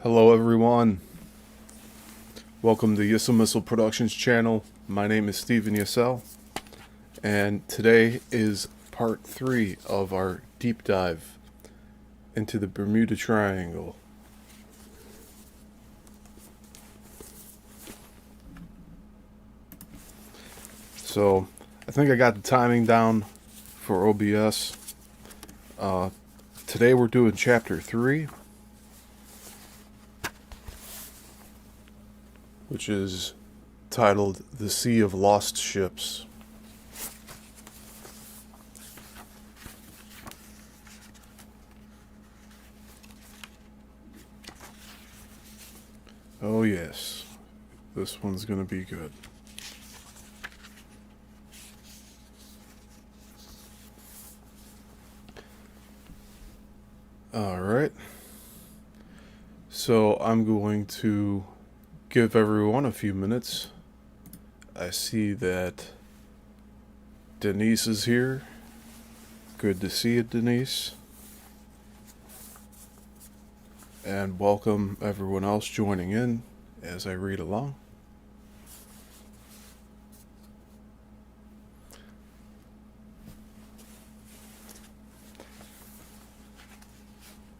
Hello everyone, welcome to Yissilmissil Productions channel. My name is Steven Yissel, and today is part 3 of our deep dive into the Bermuda Triangle. So, I think I got the timing down for OBS. Today we're doing chapter 3, which is titled The Sea of Lost Ships. Oh yes, this one's gonna be good. Alright, so I'm going to give everyone a few minutes. I see that Denise is here. Good to see you, Denise. And welcome everyone else joining in as I read along.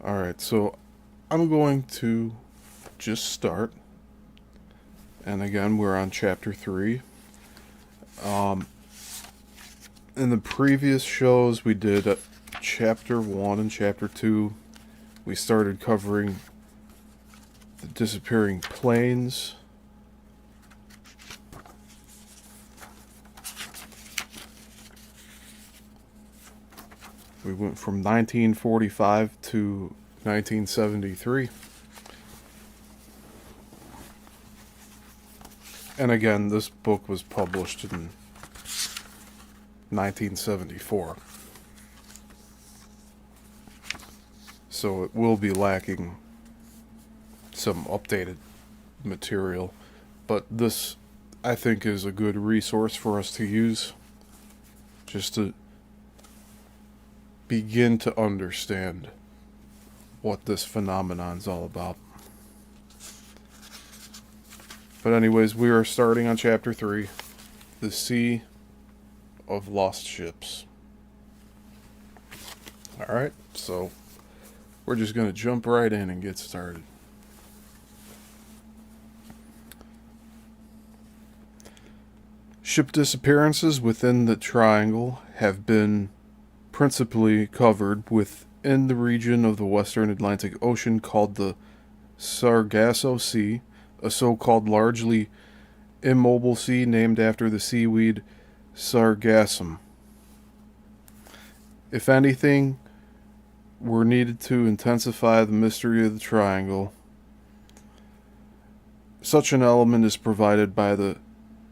Alright, so I'm going to just start. And again, we're on chapter 3. In the previous shows, we did chapter 1 and chapter 2. We started covering the disappearing planes. We went from 1945 to 1973. And again, this book was published in 1974. So it will be lacking some updated material. But this, I think, is a good resource for us to use just to begin to understand what this phenomenon's all about. But anyways, we are starting on chapter 3, The Sea of Lost Ships. Alright, so we're just going to jump right in and get started. Ship disappearances within the triangle have been principally covered within the region of the Western Atlantic Ocean called the Sargasso Sea, a so-called largely immobile sea named after the seaweed sargassum. If anything were needed to intensify the mystery of the triangle, such an element is provided by the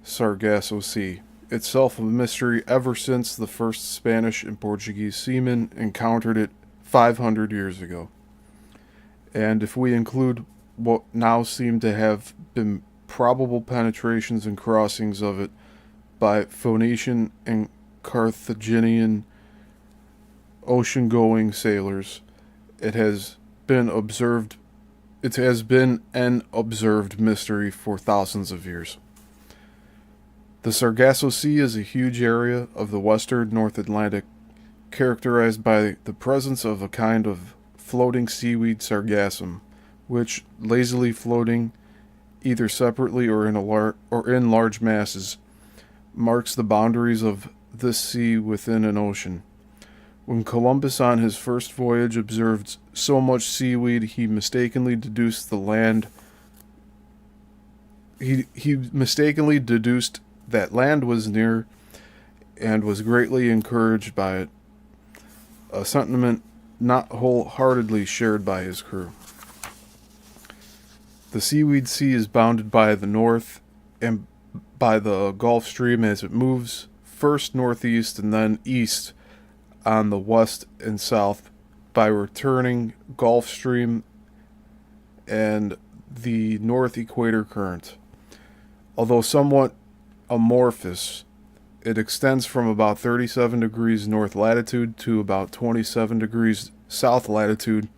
Sargasso Sea, itself a mystery ever since the first Spanish and Portuguese seamen encountered it 500 years ago. And if we include what now seem to have been probable penetrations and crossings of it by Phoenician and Carthaginian ocean-going sailors, it has been an observed mystery for thousands of years. The Sargasso Sea is a huge area of the western North Atlantic characterized by the presence of a kind of floating seaweed sargassum, which, lazily floating either separately or in large masses, marks the boundaries of this sea within an ocean. When Columbus on his first voyage observed so much seaweed, he mistakenly deduced the land. He mistakenly deduced that land was near and was greatly encouraged by it, a sentiment not wholeheartedly shared by his crew. The Seaweed Sea is bounded by the north and by the Gulf Stream as it moves first northeast and then east on the west and south by returning Gulf Stream and the North Equator Current. Although somewhat amorphous, it extends from about 37 degrees north latitude to about 27 degrees south latitude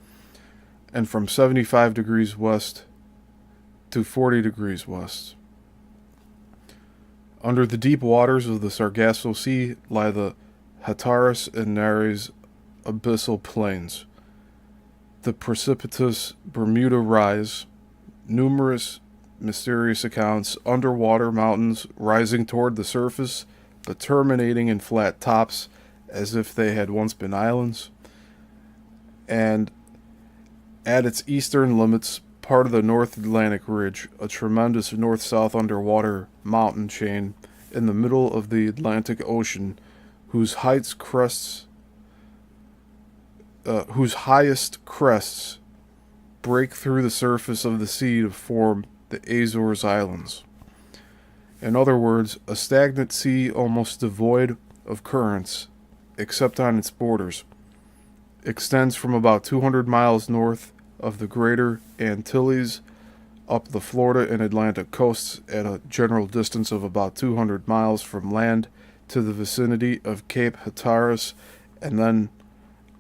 and from 75 degrees west to 40 degrees west. Under the deep waters of the Sargasso Sea lie the Hatteras and Nares abyssal plains, the precipitous Bermuda Rise, numerous mysterious accounts, underwater mountains rising toward the surface but terminating in flat tops as if they had once been islands, and at its eastern limits, part of the North Atlantic Ridge, a tremendous north-south underwater mountain chain in the middle of the Atlantic Ocean, whose highest crests break through the surface of the sea to form the Azores Islands. In other words, a stagnant sea almost devoid of currents, except on its borders, extends from about 200 miles north of the Greater Antilles up the Florida and Atlantic coasts at a general distance of about 200 miles from land to the vicinity of Cape Hatteras, and then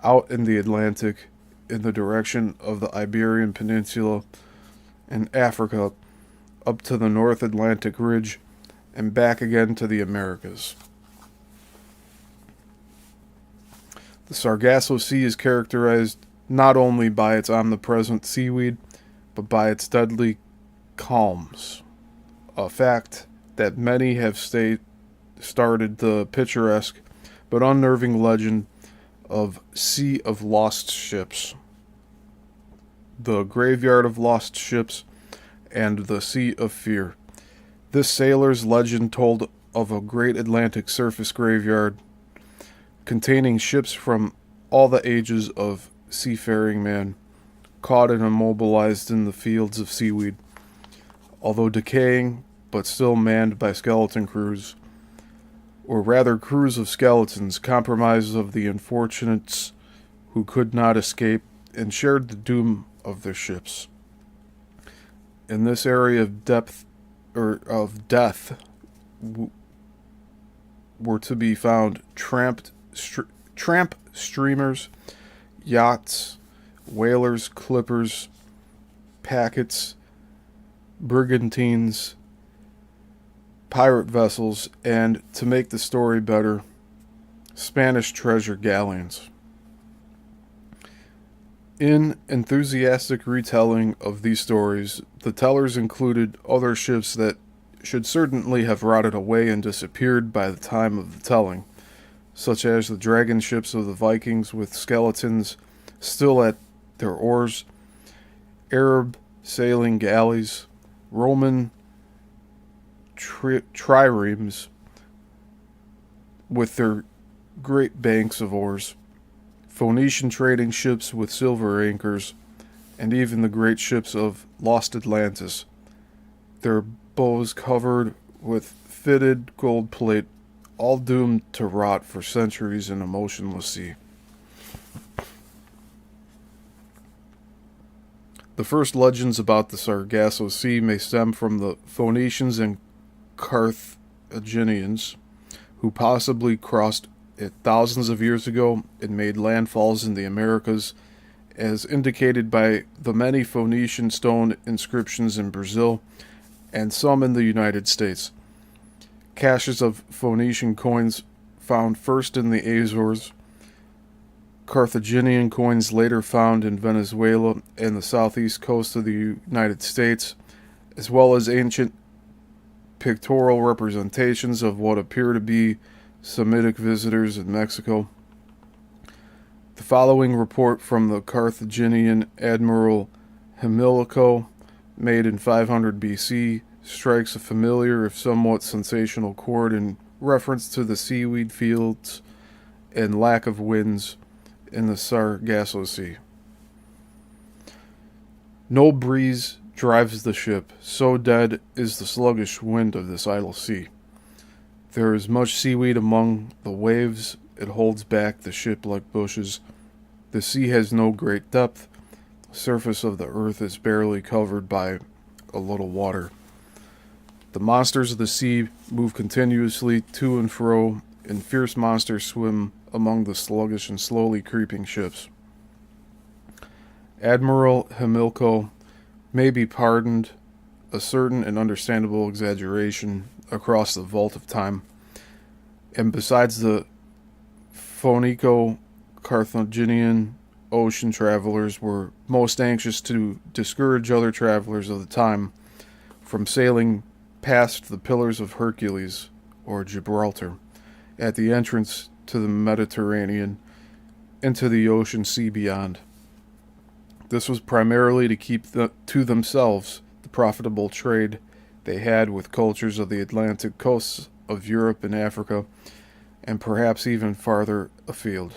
out in the Atlantic in the direction of the Iberian Peninsula and Africa up to the North Atlantic Ridge and back again to the Americas. The Sargasso Sea is characterized not only by its omnipresent seaweed, but by its deadly calms, a fact that many have started the picturesque but unnerving legend of Sea of Lost Ships, the Graveyard of Lost Ships, and the Sea of Fear. This sailor's legend told of a great Atlantic surface graveyard containing ships from all the ages of seafaring man, caught and immobilized in the fields of seaweed, although decaying but still manned by skeleton crews, or rather crews of skeletons, compromised of the unfortunates who could not escape and shared the doom of their ships. In this area of death were to be found tramp streamers, yachts, whalers, clippers, packets, brigantines, pirate vessels, and, to make the story better, Spanish treasure galleons. In enthusiastic retelling of these stories, the tellers included other ships that should certainly have rotted away and disappeared by the time of the telling, such as the dragon ships of the Vikings with skeletons still at their oars, Arab sailing galleys, Roman triremes with their great banks of oars, Phoenician trading ships with silver anchors, and even the great ships of lost Atlantis, their bows covered with fitted gold plate, all doomed to rot for centuries in a motionless sea. The first legends about the Sargasso Sea may stem from the Phoenicians and Carthaginians, who possibly crossed it thousands of years ago and made landfalls in the Americas, as indicated by the many Phoenician stone inscriptions in Brazil and some in the United States. Caches of Phoenician coins found first in the Azores, Carthaginian coins later found in Venezuela and the southeast coast of the United States, as well as ancient pictorial representations of what appear to be Semitic visitors in Mexico. The following report from the Carthaginian Admiral Himilco, made in 500 BC, strikes a familiar if somewhat sensational chord in reference to the seaweed fields and lack of winds in the Sargasso Sea. No breeze drives the ship, so dead is the sluggish wind of this idle sea. There is much seaweed among the waves, it holds back the ship like bushes. The sea has no great depth, the surface of the earth is barely covered by a little water. The monsters of the sea move continuously to and fro, and fierce monsters swim among the sluggish and slowly creeping ships. Admiral Hamilco may be pardoned a certain and understandable exaggeration across the vault of time, and besides the Phoenico-Carthaginian ocean travelers were most anxious to discourage other travelers of the time from sailing past the Pillars of Hercules, or Gibraltar, at the entrance to the Mediterranean into the ocean sea beyond. This was primarily to keep to themselves the profitable trade they had with cultures of the Atlantic coasts of Europe and Africa, and perhaps even farther afield.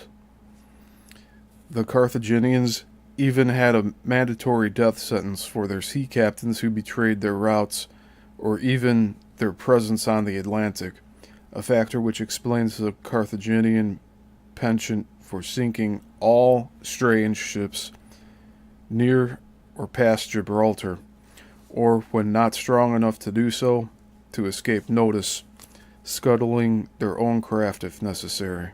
The Carthaginians even had a mandatory death sentence for their sea captains who betrayed their routes or even their presence on the Atlantic, a factor which explains the Carthaginian penchant for sinking all strange ships near or past Gibraltar, or when not strong enough to do so, to escape notice, scuttling their own craft if necessary.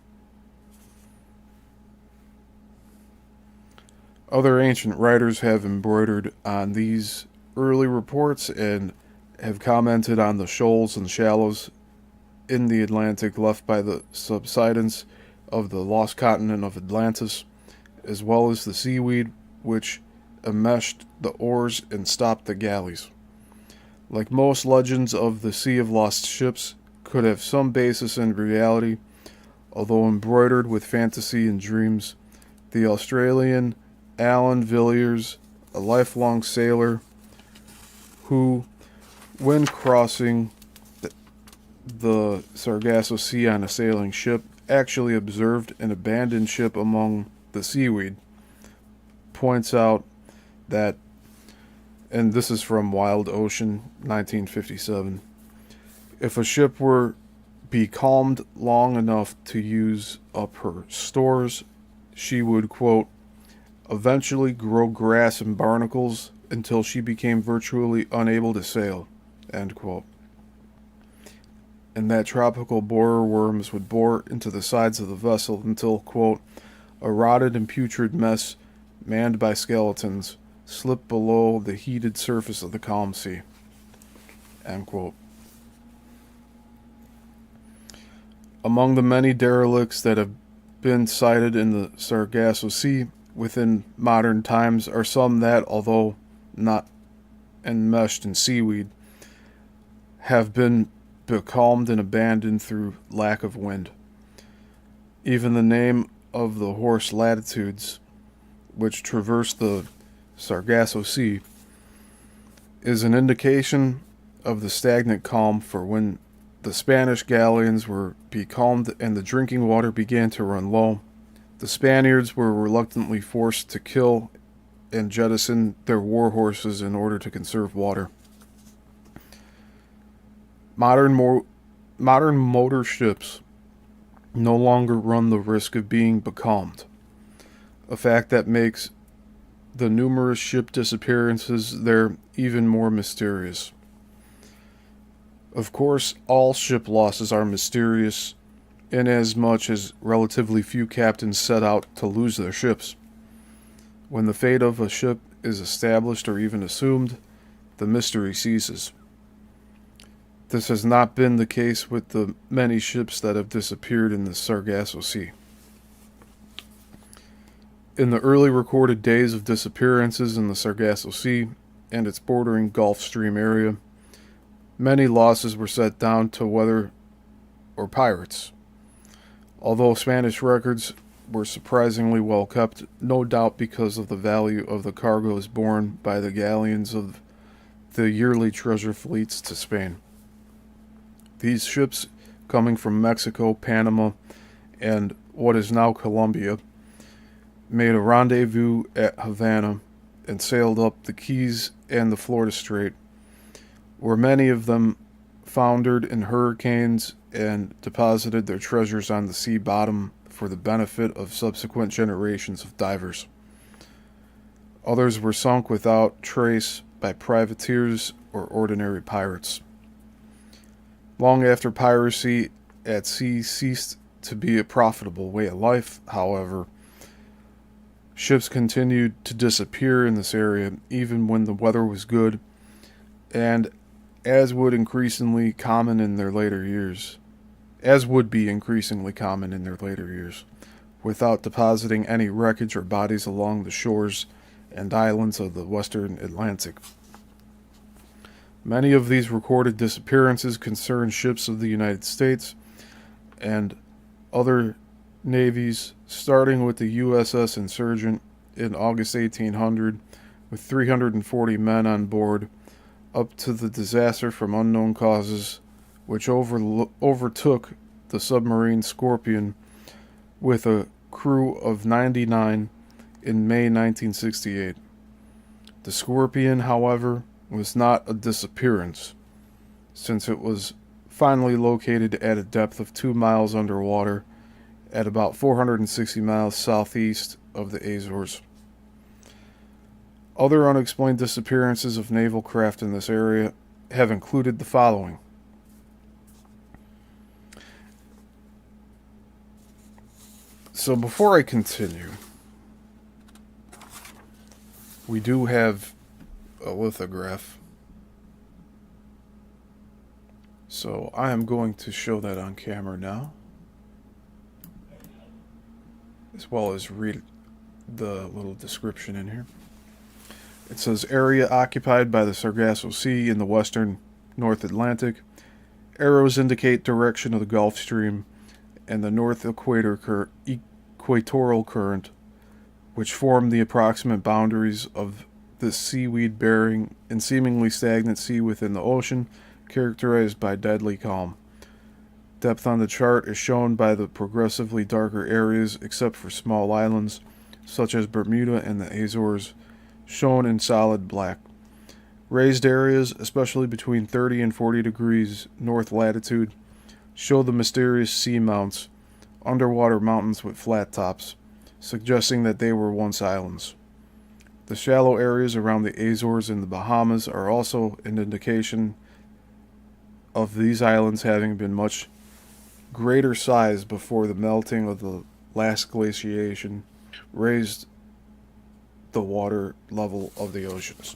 Other ancient writers have embroidered on these early reports and have commented on the shoals and shallows in the Atlantic left by the subsidence of the lost continent of Atlantis, as well as the seaweed which enmeshed the oars and stopped the galleys. Like most legends of the Sea of Lost Ships, could have some basis in reality, although embroidered with fantasy and dreams. The Australian Alan Villiers, a lifelong sailor who, when crossing the Sargasso Sea on a sailing ship, actually observed an abandoned ship among the seaweed, points out that, and this is from Wild Ocean, 1957, if a ship were becalmed long enough to use up her stores, she would, quote, eventually grow grass and barnacles until she became virtually unable to sail, end quote. And that tropical borer worms would bore into the sides of the vessel until, quote, a rotted and putrid mess manned by skeletons slipped below the heated surface of the calm sea, end quote. Among the many derelicts that have been sighted in the Sargasso Sea within modern times are some that, although not enmeshed in seaweed, have been becalmed and abandoned through lack of wind. Even the name of the horse latitudes, which traverse the Sargasso Sea, is an indication of the stagnant calm, for when the Spanish galleons were becalmed and the drinking water began to run low, the Spaniards were reluctantly forced to kill and jettison their war horses in order to conserve water. Modern motor ships no longer run the risk of being becalmed, a fact that makes the numerous ship disappearances there even more mysterious. Of course, all ship losses are mysterious, inasmuch as relatively few captains set out to lose their ships. When the fate of a ship is established or even assumed, the mystery ceases. This has not been the case with the many ships that have disappeared in the Sargasso Sea. In the early recorded days of disappearances in the Sargasso Sea and its bordering Gulf Stream area, many losses were set down to weather or pirates. Although Spanish records were surprisingly well kept, no doubt because of the value of the cargoes borne by the galleons of the yearly treasure fleets to Spain. These ships, coming from Mexico, Panama, and what is now Colombia, made a rendezvous at Havana and sailed up the Keys and the Florida Strait, where many of them foundered in hurricanes and deposited their treasures on the sea bottom for the benefit of subsequent generations of divers. Others were sunk without trace by privateers or ordinary pirates. Long after piracy at sea ceased to be a profitable way of life, however, Ships continued to disappear in this area even when the weather was good, and as would increasingly common in their later years, as would be increasingly common in their later years, without depositing any wreckage or bodies along the shores and islands of the western Atlantic. Many of these recorded disappearances concern ships of the United States and other navies, starting with the USS Insurgent in August 1800 with 340 men on board, up to the disaster from unknown causes which overtook the submarine Scorpion with a crew of 99 in May 1968. The Scorpion, however, was not a disappearance, since it was finally located at a depth of 2 miles underwater at about 460 miles southeast of the Azores. Other unexplained disappearances of naval craft in this area have included the following. So before I continue, we do have a lithograph. So I am going to show that on camera now, as well as read the little description in here. It says, area occupied by the Sargasso Sea in the western North Atlantic. Arrows indicate direction of the Gulf Stream and the North Equatorial Current, which form the approximate boundaries of this seaweed-bearing and seemingly stagnant sea within the ocean, characterized by deadly calm. Depth on the chart is shown by the progressively darker areas, except for small islands, such as Bermuda and the Azores, shown in solid black. Raised areas, especially between 30 and 40 degrees north latitude, show the mysterious sea mounts, underwater mountains with flat tops, suggesting that they were once islands. The shallow areas around the Azores and the Bahamas are also an indication of these islands having been much greater size before the melting of the last glaciation raised the water level of the oceans.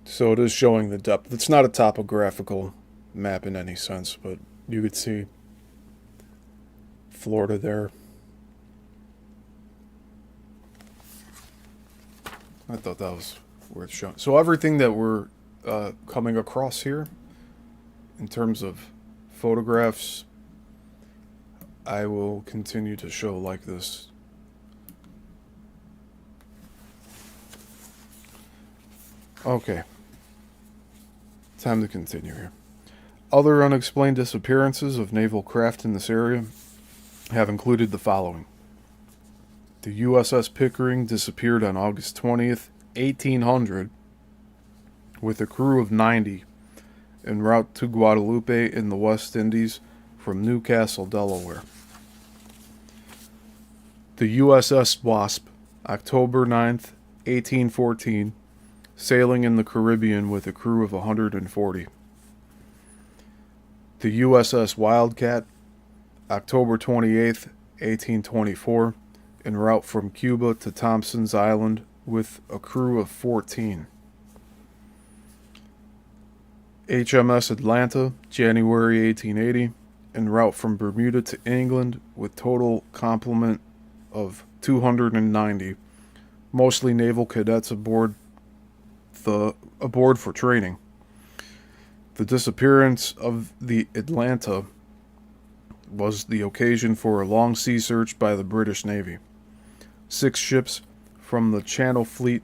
So it is showing the depth. It's not a topographical map in any sense, but you could see Florida there. I thought that was worth showing. So everything that we're coming across here, in terms of photographs, I will continue to show like this. Okay. Time to continue here. Other unexplained disappearances of naval craft in this area have included the following. The USS Pickering disappeared on August 20th, 1800, with a crew of 90 en route to Guadeloupe in the West Indies from Newcastle, Delaware. The USS Wasp, October 9th, 1814, sailing in the Caribbean with a crew of 140. The USS Wildcat, October 28th, 1824, en route from Cuba to Thompson's Island with a crew of 14. HMS Atlanta, January 1880, en route from Bermuda to England with total complement of 290, mostly naval cadets aboard for training. The disappearance of the Atlanta was the occasion for a long sea search by the British Navy. 6 ships from the Channel Fleet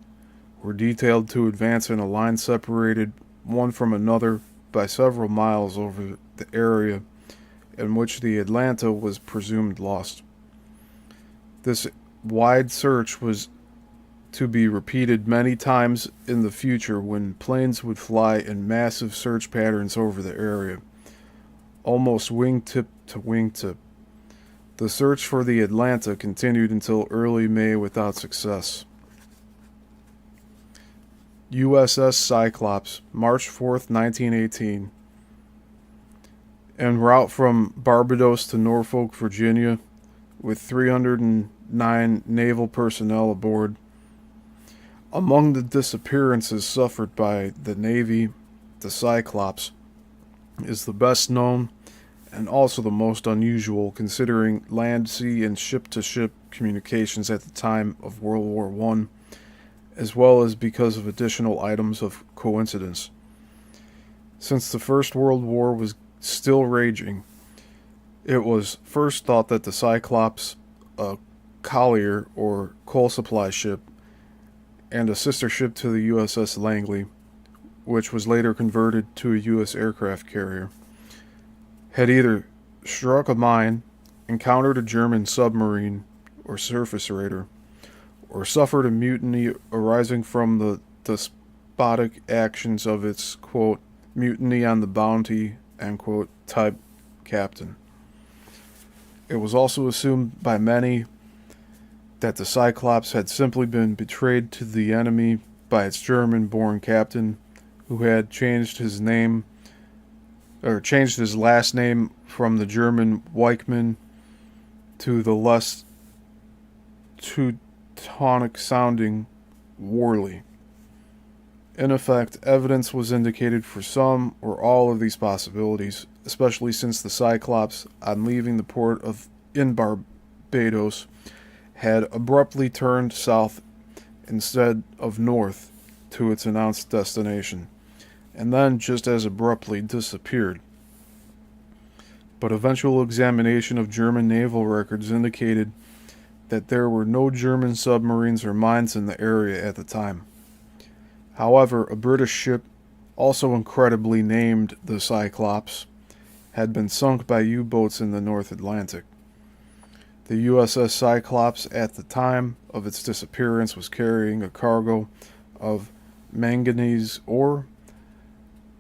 were detailed to advance in a line separated one from another by several miles over the area in which the Atlanta was presumed lost. This wide search was to be repeated many times in the future when planes would fly in massive search patterns over the area, almost wingtip to wingtip. The search for the Atlanta continued until early May without success. USS Cyclops, March 4th, 1918. En route from Barbados to Norfolk, Virginia, with 309 naval personnel aboard. Among the disappearances suffered by the Navy, the Cyclops is the best known and also the most unusual, considering land, sea, and ship-to-ship communications at the time of World War I, as well as because of additional items of coincidence. Since the First World War was still raging, it was first thought that the Cyclops, a collier or coal supply ship, and a sister ship to the USS Langley, which was later converted to a U.S. aircraft carrier, had either struck a mine, encountered a German submarine or surface raider, or suffered a mutiny arising from the despotic actions of its, quote, mutiny on the Bounty, end quote, type captain. It was also assumed by many that the Cyclops had simply been betrayed to the enemy by its German-born captain, who had changed his last name from the German Weichmann to the less Teutonic-sounding Worley. In effect, evidence was indicated for some or all of these possibilities, especially since the Cyclops, on leaving the port in Barbados, had abruptly turned south instead of north to its announced destination, and then just as abruptly disappeared. But eventual examination of German naval records indicated that there were no German submarines or mines in the area at the time. However, a British ship, also incredibly named the Cyclops, had been sunk by U-boats in the North Atlantic. The USS Cyclops, at the time of its disappearance, was carrying a cargo of manganese ore,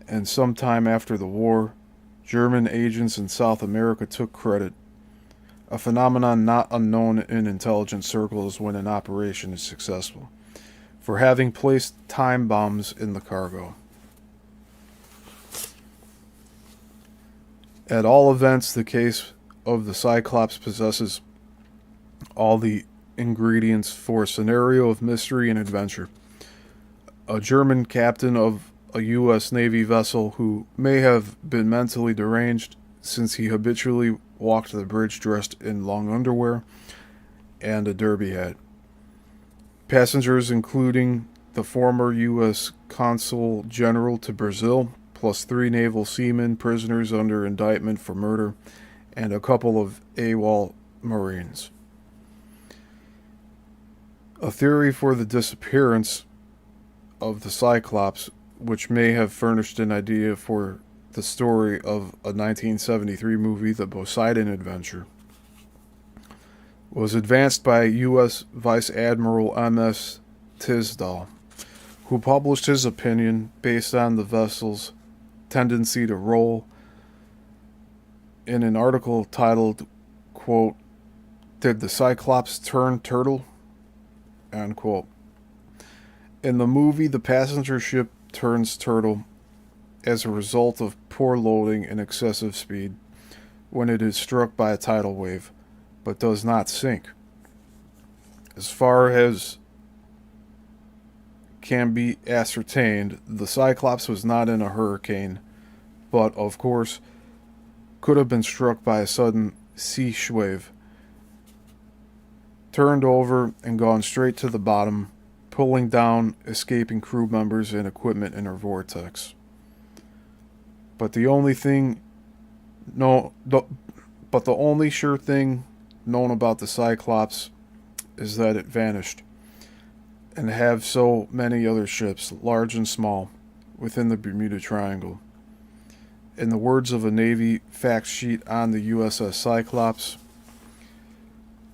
and sometime after the war, German agents in South America took credit, a phenomenon not unknown in intelligence circles when an operation is successful, for having placed time bombs in the cargo. At all events, the case of the Cyclops possesses all the ingredients for a scenario of mystery and adventure. A German captain of a U.S. Navy vessel who may have been mentally deranged since he habitually walked the bridge dressed in long underwear and a derby hat. Passengers including the former U.S. Consul General to Brazil, plus 3 naval seamen prisoners under indictment for murder, and a couple of AWOL Marines. A theory for the disappearance of the Cyclops, which may have furnished an idea for the story of a 1973 movie, The Poseidon Adventure, was advanced by U.S. Vice Admiral M.S. Tisdall, who published his opinion based on the vessel's tendency to roll in an article titled, quote, "Did the Cyclops turn turtle?" End quote. In the movie, the passenger ship turns turtle as a result of poor loading and excessive speed when it is struck by a tidal wave, but does not sink. As far as can be ascertained, the Cyclops was not in a hurricane, but, of course, could have been struck by a sudden sea wave, turned over and gone straight to the bottom, pulling down escaping crew members and equipment in her vortex. But the only sure thing known about the Cyclops is that it vanished, and have so many other ships, large and small, within the Bermuda Triangle. In the words of a Navy fact sheet on the USS Cyclops,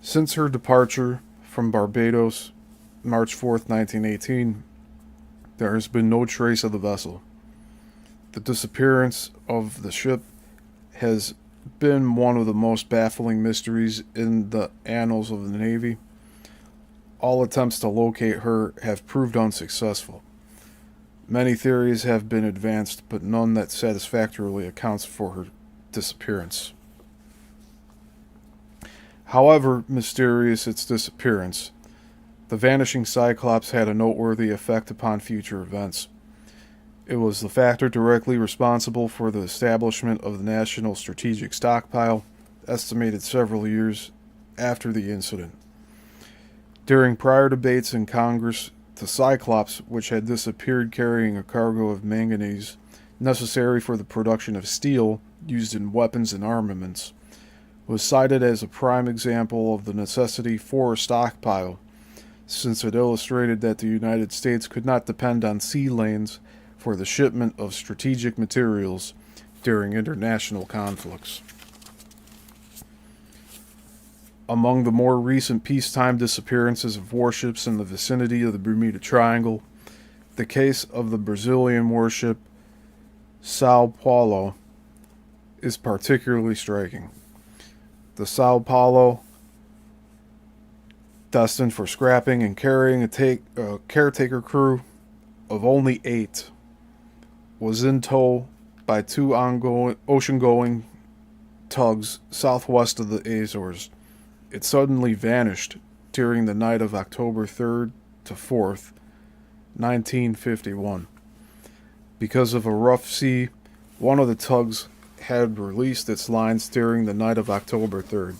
since her departure from Barbados, March 4th, 1918, there has been no trace of the vessel. The disappearance of the ship has been one of the most baffling mysteries in the annals of the Navy. All attempts to locate her have proved unsuccessful. Many theories have been advanced, but none that satisfactorily accounts for her disappearance. However mysterious its disappearance, the vanishing Cyclops had a noteworthy effect upon future events. It was the factor directly responsible for the establishment of the National Strategic Stockpile, estimated several years after the incident. During prior debates in Congress, the Cyclops, which had disappeared carrying a cargo of manganese necessary for the production of steel used in weapons and armaments, was cited as a prime example of the necessity for a stockpile, since it illustrated that the United States could not depend on sea lanes for the shipment of strategic materials during international conflicts. Among the more recent peacetime disappearances of warships in the vicinity of the Bermuda Triangle, the case of the Brazilian warship Sao Paulo is particularly striking. The Sao Paulo, destined for scrapping and carrying a caretaker crew of only 8, was in tow by 2 ocean-going tugs southwest of the Azores. It suddenly vanished during the night of October 3rd to 4th, 1951. Because of a rough sea, one of the tugs had released its lines during the night of October 3rd.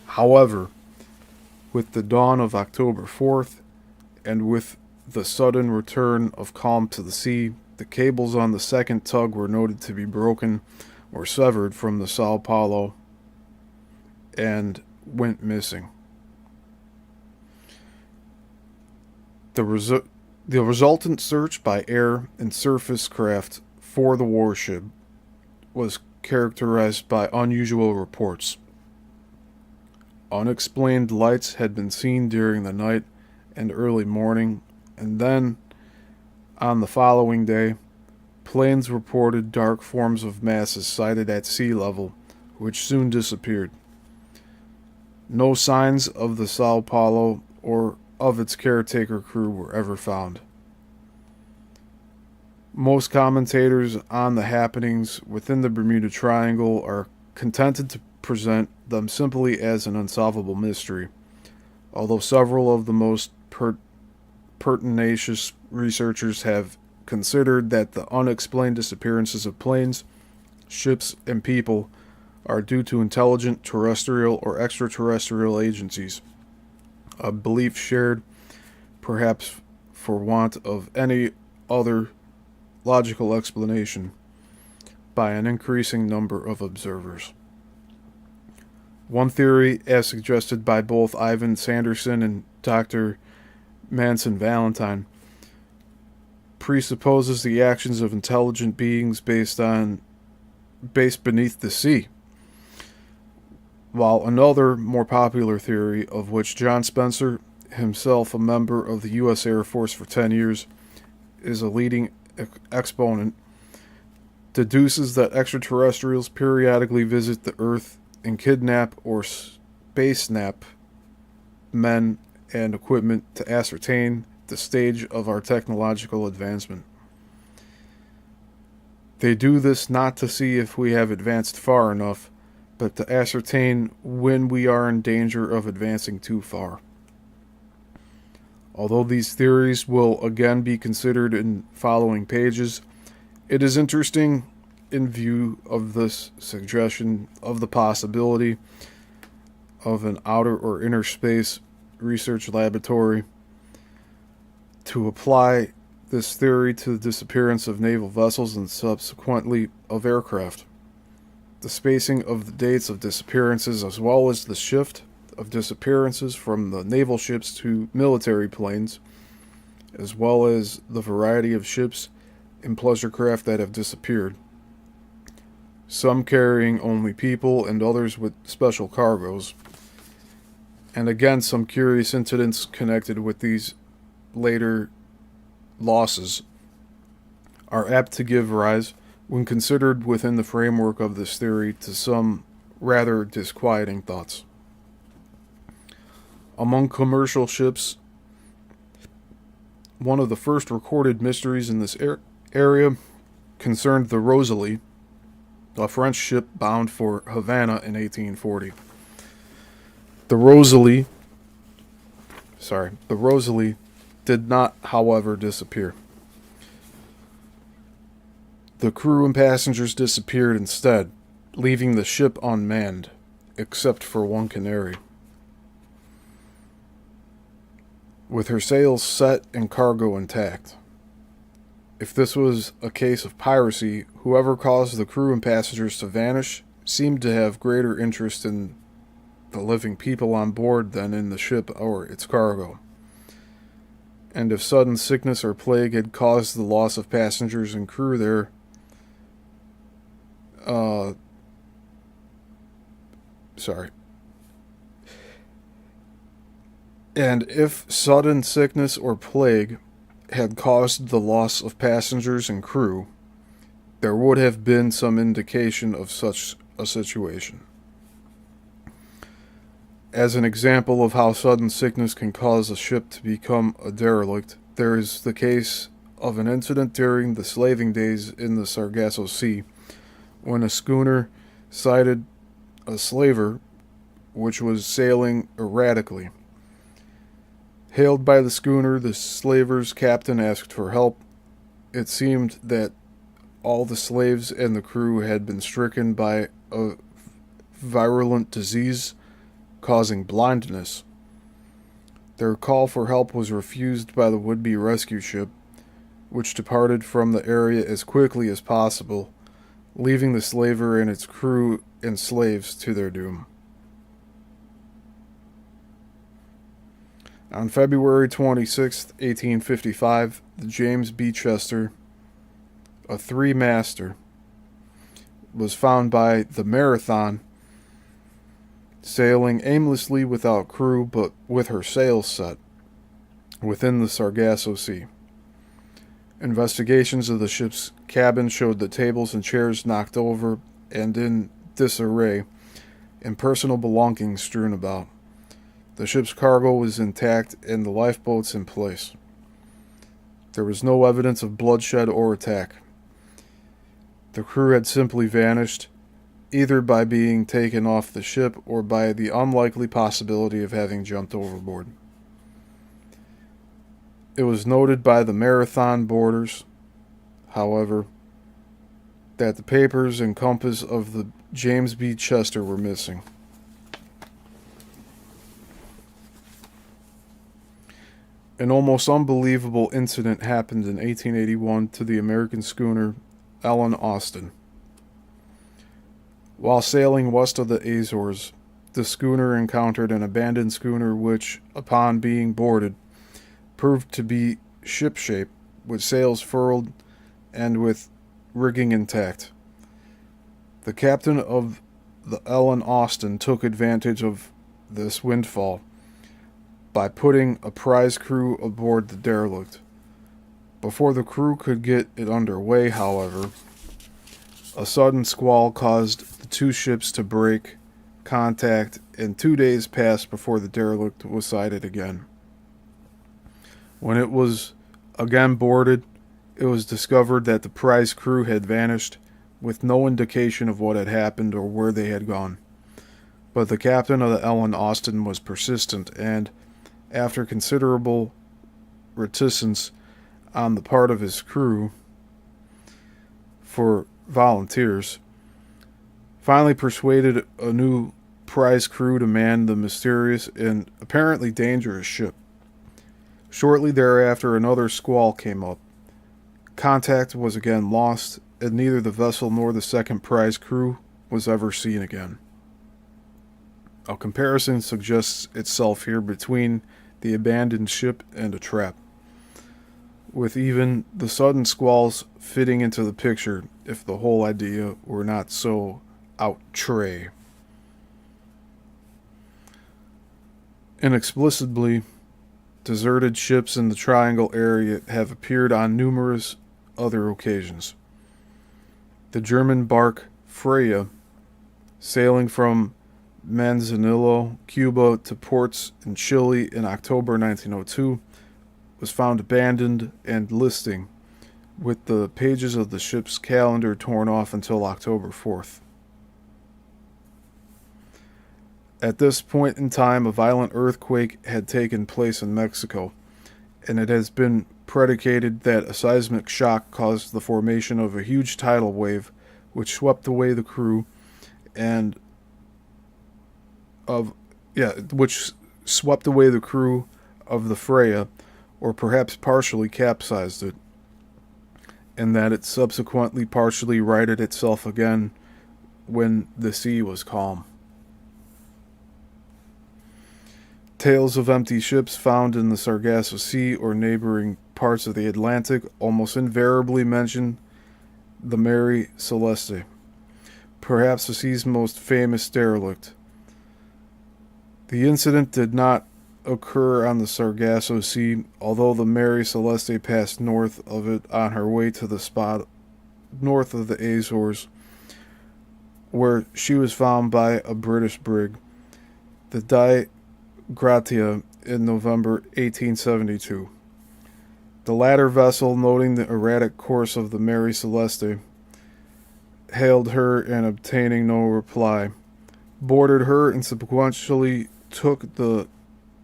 However, with the dawn of October 4th, and with the sudden return of calm to the sea, the cables on the second tug were noted to be broken or severed from the Sao Paulo and went missing. The resultant search by air and surface craft for the warship was characterized by unusual reports. Unexplained lights had been seen during the night and early morning, and then, on the following day, planes reported dark forms of masses sighted at sea level, which soon disappeared. No signs of the Sao Paulo or of its caretaker crew were ever found. Most commentators on the happenings within the Bermuda Triangle are contented to present them simply as an unsolvable mystery, although several of the most pertinacious researchers have considered that the unexplained disappearances of planes, ships, and people are due to intelligent terrestrial or extraterrestrial agencies, a belief shared, perhaps for want of any other logical explanation, by an increasing number of observers. One theory, as suggested by both Ivan Sanderson and Dr. Manson Valentine, presupposes the actions of intelligent beings based beneath the sea, while another, more popular theory, of which John Spencer, himself a member of the U.S. Air Force for 10 years, is a leading exponent, deduces that extraterrestrials periodically visit the Earth and kidnap or space nap men and equipment to ascertain the stage of our technological advancement. They do this not to see if we have advanced far enough, but to ascertain when we are in danger of advancing too far. Although these theories will again be considered in following pages, it is interesting in view of this suggestion of the possibility of an outer or inner space research laboratory to apply this theory to the disappearance of naval vessels and subsequently of aircraft. The spacing of the dates of disappearances, as well as the shift of disappearances from the naval ships to military planes, as well as the variety of ships and pleasure craft that have disappeared, some carrying only people and others with special cargoes, and again some curious incidents connected with these later losses, are apt to give rise, when considered within the framework of this theory, to some rather disquieting thoughts. Among commercial ships, one of the first recorded mysteries in this area concerned the Rosalie, a French ship bound for Havana in 1840. The Rosalie did not, however, disappear. The crew and passengers disappeared instead, leaving the ship unmanned, except for one canary. With her sails set and cargo intact. If this was a case of piracy, whoever caused the crew and passengers to vanish seemed to have greater interest in the living people on board than in the ship or its cargo. And if sudden sickness or plague had caused the loss of passengers and crew there, And if sudden sickness or plague had caused the loss of passengers and crew, there would have been some indication of such a situation. As an example of how sudden sickness can cause a ship to become a derelict, there is the case of an incident during the slaving days in the Sargasso Sea, when a schooner sighted a slaver which was sailing erratically. Hailed by the schooner, the slaver's captain asked for help. It seemed that all the slaves and the crew had been stricken by a virulent disease causing blindness. Their call for help was refused by the would-be rescue ship, which departed from the area as quickly as possible, leaving the slaver and its crew and slaves to their doom. On February 26, 1855, the James B. Chester, a three-master, was found by the Marathon sailing aimlessly without crew but with her sails set within the Sargasso Sea. Investigations of the ship's cabin showed the tables and chairs knocked over and in disarray, and personal belongings strewn about. The ship's cargo was intact and the lifeboats in place. There was no evidence of bloodshed or attack. The crew had simply vanished, either by being taken off the ship or by the unlikely possibility of having jumped overboard. It was noted by the Marathon boarders, however, that the papers and compass of the James B. Chester were missing. An almost unbelievable incident happened in 1881 to the American schooner Ellen Austin. While sailing west of the Azores, the schooner encountered an abandoned schooner which, upon being boarded, proved to be ship-shape, with sails furled and with rigging intact. The captain of the Ellen Austin took advantage of this windfall by putting a prize crew aboard the derelict. Before the crew could get it underway, however, a sudden squall caused the two ships to break contact, and 2 days passed before the derelict was sighted again. When it was again boarded, it was discovered that the prize crew had vanished, with no indication of what had happened or where they had gone. But the captain of the Ellen Austin was persistent, and after considerable reticence on the part of his crew for volunteers, finally persuaded a new prize crew to man the mysterious and apparently dangerous ship. Shortly thereafter, another squall came up. Contact was again lost, and neither the vessel nor the second prize crew was ever seen again. A comparison suggests itself here between the abandoned ship and a trap, with even the sudden squalls fitting into the picture if the whole idea were not so outre. Inexplicably, deserted ships in the Triangle area have appeared on numerous other occasions. The German bark Freya, sailing from Manzanillo, Cuba to ports in Chile in October 1902, was found abandoned and listing, with the pages of the ship's calendar torn off until October 4th. At this point in time, a violent earthquake had taken place in Mexico, and it has been predicated that a seismic shock caused the formation of a huge tidal wave which swept away the crew and of which swept away the crew of the Freya, or perhaps partially capsized it, and that it subsequently partially righted itself again when the sea was calm. Tales of empty ships found in the Sargasso Sea or neighboring parts of the Atlantic almost invariably mention the Mary Celeste, perhaps the sea's most famous derelict. The incident did not occur on the Sargasso Sea, although the Mary Celeste passed north of it on her way to the spot north of the Azores, where she was found by a British brig, the Di Gratia, in November 1872. The latter vessel, noting the erratic course of the Mary Celeste, hailed her and obtaining no reply, boarded her and subsequently took the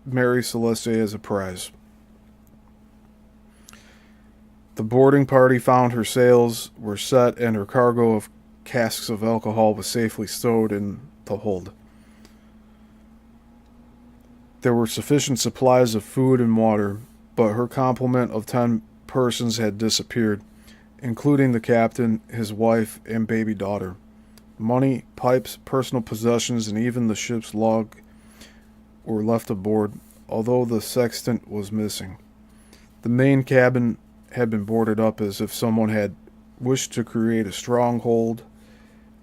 Mary Celeste as a prize. The boarding party found her sails were set and her cargo of casks of alcohol was safely stowed in the hold. There were sufficient supplies of food and water, but her complement of 10 persons had disappeared, including the captain, his wife, and baby daughter. Money, pipes, personal possessions, and even the ship's log were left aboard, although the sextant was missing. The main cabin had been boarded up as if someone had wished to create a stronghold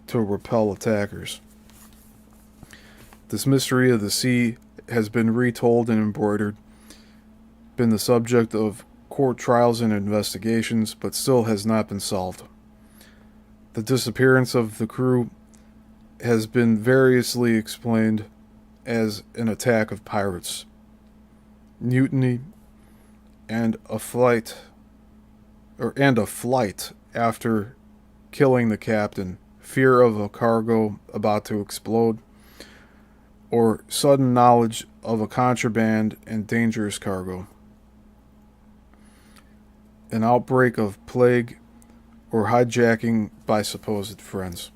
to repel attackers. This mystery of the sea has been retold and embroidered, been the subject of court trials and investigations, but still has not been solved. The disappearance of the crew has been variously explained as an attack of pirates, mutiny, and a flight after killing the captain, fear of a cargo about to explode, or sudden knowledge of a contraband and dangerous cargo, an outbreak of plague, or hijacking by supposed friends.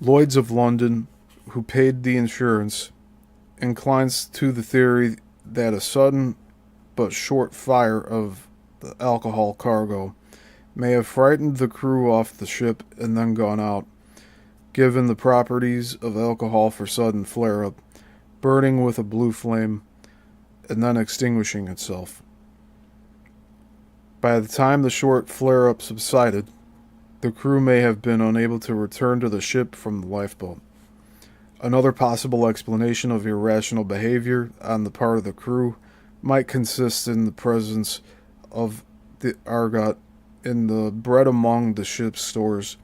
Lloyd's of London, who paid the insurance, inclines to the theory that a sudden but short fire of the alcohol cargo may have frightened the crew off the ship and then gone out, given the properties of alcohol for sudden flare-up, burning with a blue flame, and then extinguishing itself. By the time the short flare-up subsided, the crew may have been unable to return to the ship from the lifeboat. Another possible explanation of irrational behavior on the part of the crew might consist in the presence of the ergot in the bread among the ship's stores.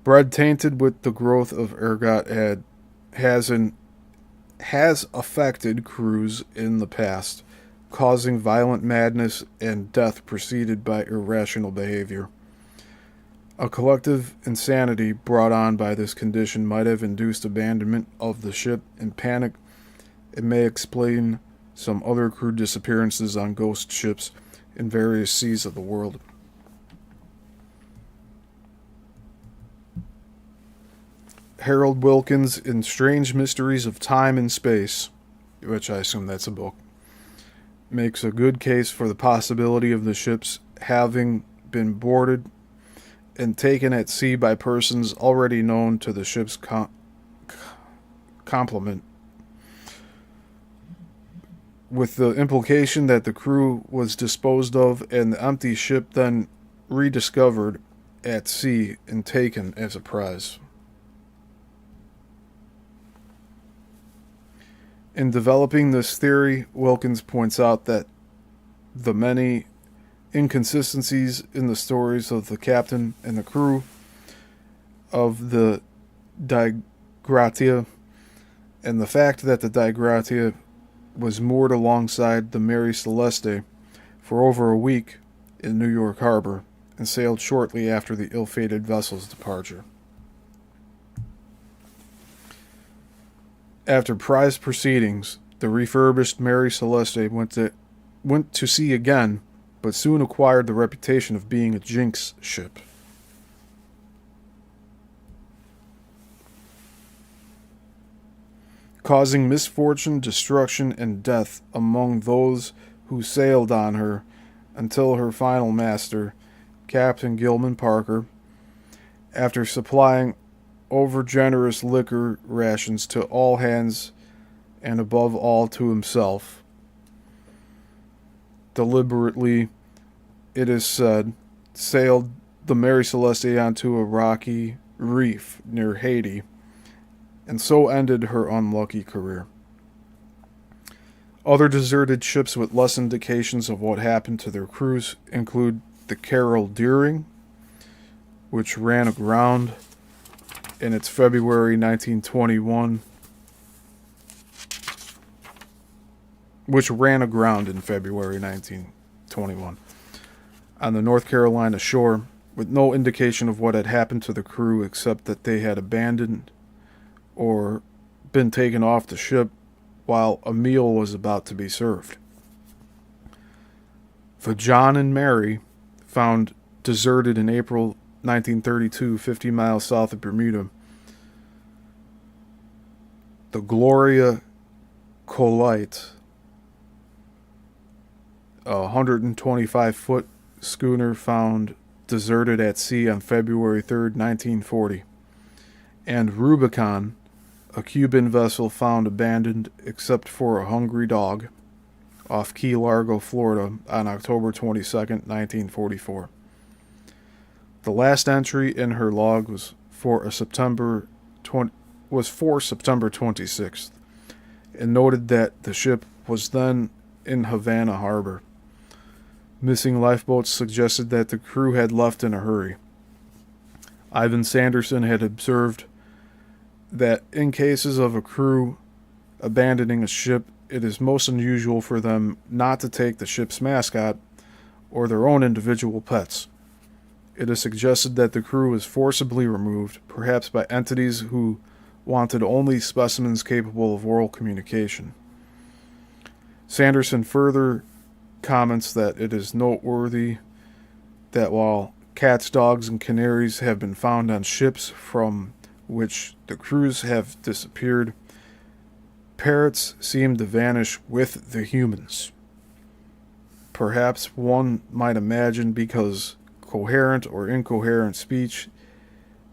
Bread tainted with the growth of ergot has affected crews in the past, causing violent madness and death preceded by irrational behavior. A collective insanity brought on by this condition might have induced abandonment of the ship in panic. It may explain some other crew disappearances on ghost ships in various seas of the world. Harold Wilkins in Strange Mysteries of Time and Space, which I assume that's a book, makes a good case for the possibility of the ships having been boarded and taken at sea by persons already known to the ship's complement, with the implication that the crew was disposed of and the empty ship then rediscovered at sea and taken as a prize. In developing this theory, Wilkins points out that the many inconsistencies in the stories of the captain and the crew of the Di Gratia, and the fact that the Di Gratia was moored alongside the Mary Celeste for over a week in New York Harbor and sailed shortly after the ill-fated vessel's departure. After prize proceedings, the refurbished Mary Celeste went to sea again, but soon acquired the reputation of being a jinx ship. Causing misfortune, destruction, and death among those who sailed on her until her final master, Captain Gilman Parker, after supplying over-generous liquor rations to all hands and above all to himself, deliberately, it is said, sailed the Mary Celeste onto a rocky reef near Haiti, and so ended her unlucky career. Other deserted ships with less indications of what happened to their crews include the Carol Deering, which ran aground in its February 1921, on the North Carolina shore, with no indication of what had happened to the crew except that they had abandoned or been taken off the ship while a meal was about to be served. The John and Mary, found deserted in April 1932, 50 miles south of Bermuda. The Gloria Colite, a 125-foot schooner found deserted at sea on February 3rd, 1940. And Rubicon, a Cuban vessel found abandoned except for a hungry dog, off Key Largo, Florida, on October 22nd, 1944. The last entry in her log was for September 26th, and noted that the ship was then in Havana Harbor. Missing lifeboats suggested that the crew had left in a hurry. Ivan Sanderson had observed that in cases of a crew abandoning a ship, it is most unusual for them not to take the ship's mascot or their own individual pets. It is suggested that the crew was forcibly removed, perhaps by entities who wanted only specimens capable of oral communication. Sanderson further comments that it is noteworthy that while cats, dogs, and canaries have been found on ships from which the crews have disappeared, parrots seem to vanish with the humans. Perhaps one might imagine because coherent or incoherent speech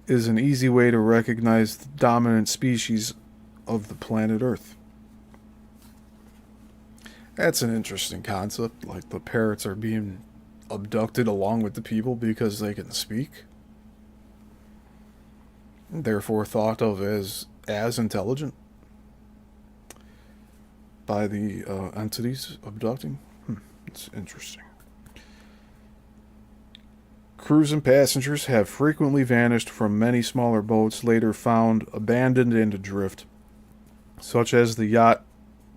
is an easy way to recognize the dominant species of the planet Earth. That's an interesting concept, like the parrots are being abducted along with the people because they can speak, therefore thought of as intelligent by the entities abducting. It's interesting. Crews and passengers have frequently vanished from many smaller boats later found abandoned and adrift, such as the yacht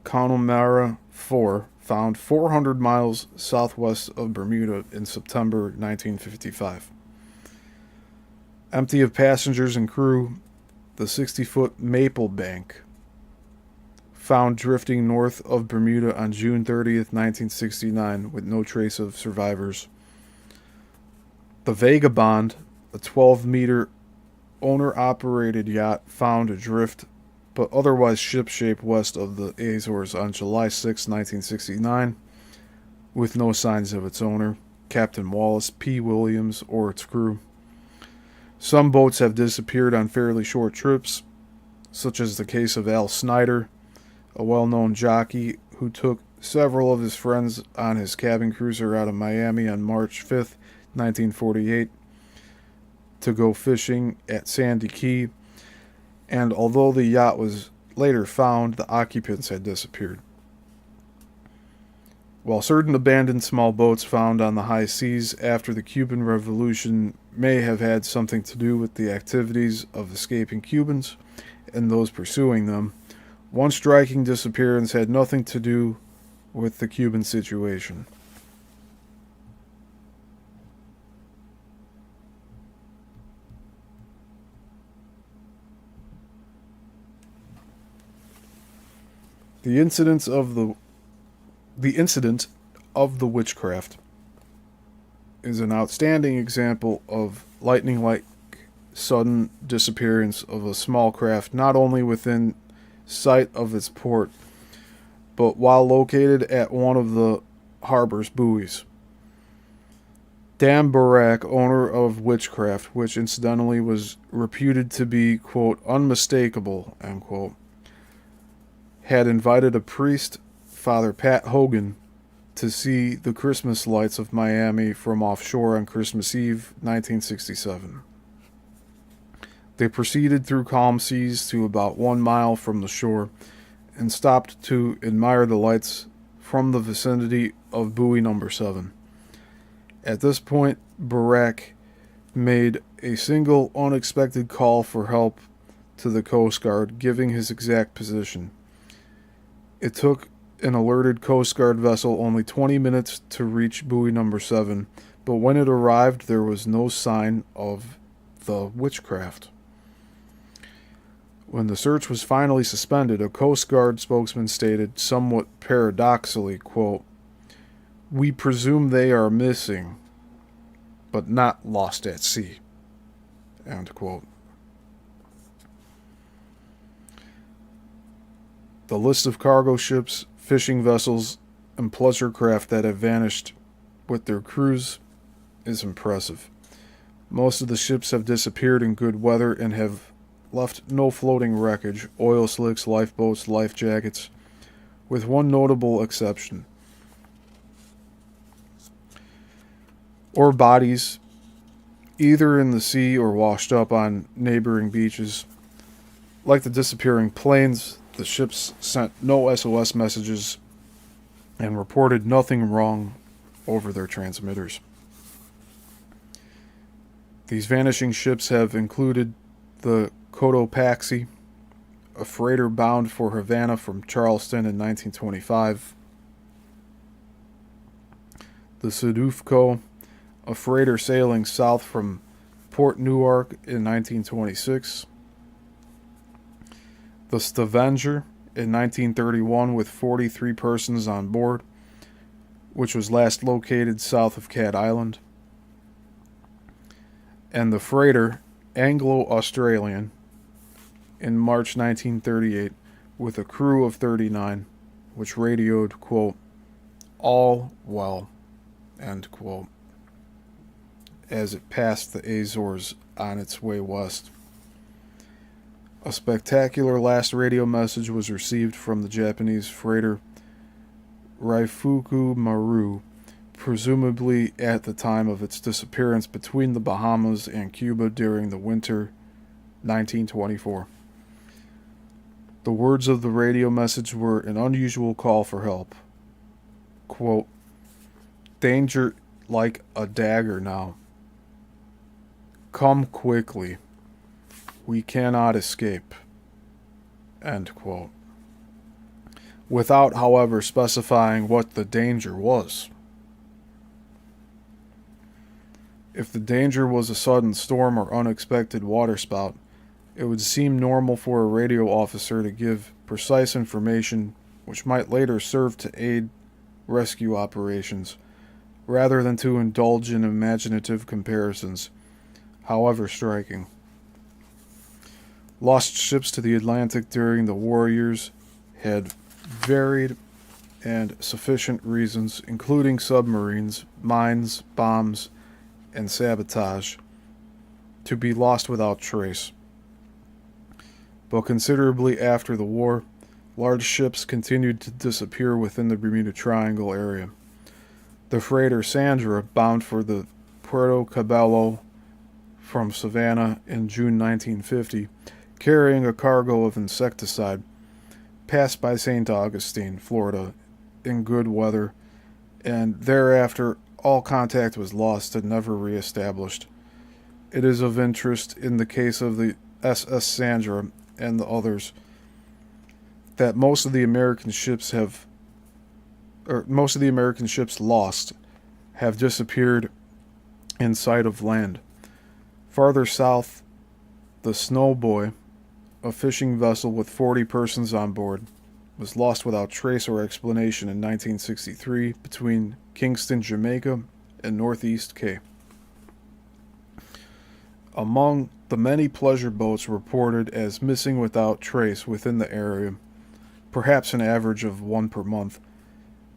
Connemara 4, found 400 miles southwest of Bermuda in September 1955. Empty of passengers and crew, the 60-foot Maple Bank, found drifting north of Bermuda on June 30th, 1969, with no trace of survivors. The Vagabond, a 12-meter owner-operated yacht, found adrift but otherwise ship-shape west of the Azores on July 6, 1969, with no signs of its owner, Captain Wallace P. Williams, or its crew. Some boats have disappeared on fairly short trips, such as the case of Al Snyder, a well-known jockey who took several of his friends on his cabin cruiser out of Miami on March 5th, 1948, to go fishing at Sandy Key, and although the yacht was later found, the occupants had disappeared. While certain abandoned small boats found on the high seas after the Cuban Revolution may have had something to do with the activities of escaping Cubans and those pursuing them, one striking disappearance had nothing to do with the Cuban situation. The incident of the witchcraft is an outstanding example of lightning-like sudden disappearance of a small craft not only within sight of its port, but while located at one of the harbor's buoys. Dan Barak, owner of Witchcraft, which incidentally was reputed to be, quote, unmistakable, end quote, had invited a priest, Father Pat Hogan, to see the Christmas lights of Miami from offshore on Christmas Eve, 1967. They proceeded through calm seas to about 1 mile from the shore and stopped to admire the lights from the vicinity of buoy number 7. At this point, Barak made a single unexpected call for help to the Coast Guard, giving his exact position. It took an alerted Coast Guard vessel only 20 minutes to reach buoy number 7, but when it arrived, there was no sign of the witchcraft. When the search was finally suspended, a Coast Guard spokesman stated, somewhat paradoxically, quote, "We presume they are missing, but not lost at sea," end quote. The list of cargo ships, fishing vessels, and pleasure craft that have vanished with their crews is impressive. Most of the ships have disappeared in good weather and have left no floating wreckage, oil slicks, lifeboats, life jackets, with one notable exception. Or bodies, either in the sea or washed up on neighboring beaches. Like the disappearing planes, the ships sent no SOS messages and reported nothing wrong over their transmitters. These vanishing ships have included the Cotopaxi, a freighter bound for Havana from Charleston in 1925, the Sudufco, a freighter sailing south from Port Newark in 1926, the Stavanger in 1931 with 43 persons on board, which was last located south of Cat Island, and the freighter Anglo-Australian in March 1938 with a crew of 39, which radioed, quote, "all well," end quote, as it passed the Azores on its way west. A spectacular last radio message was received from the Japanese freighter Raifuku Maru, presumably at the time of its disappearance between the Bahamas and Cuba during the winter 1924. The words of the radio message were an unusual call for help. Quote, "Danger like a dagger now. Come quickly. We cannot escape." End quote. Without, however, specifying what the danger was. If the danger was a sudden storm or unexpected waterspout, it would seem normal for a radio officer to give precise information which might later serve to aid rescue operations, rather than to indulge in imaginative comparisons, however striking. Lost ships to the Atlantic during the war years had varied and sufficient reasons, including submarines, mines, bombs, and sabotage, to be lost without trace. But considerably after the war, large ships continued to disappear within the Bermuda Triangle area. The freighter Sandra, bound for the Puerto Cabello from Savannah in June 1950, carrying a cargo of insecticide, passed by St. Augustine, Florida, in good weather and thereafter all contact was lost and never reestablished. It is of interest in the case of the SS Sandra and the others that most of the American ships lost have disappeared in sight of land. Farther south, the Snowboy, a fishing vessel with 40 persons on board, was lost without trace or explanation in 1963 between Kingston, Jamaica, and Northeast Cape. Among the many pleasure boats reported as missing without trace within the area, perhaps an average of one per month,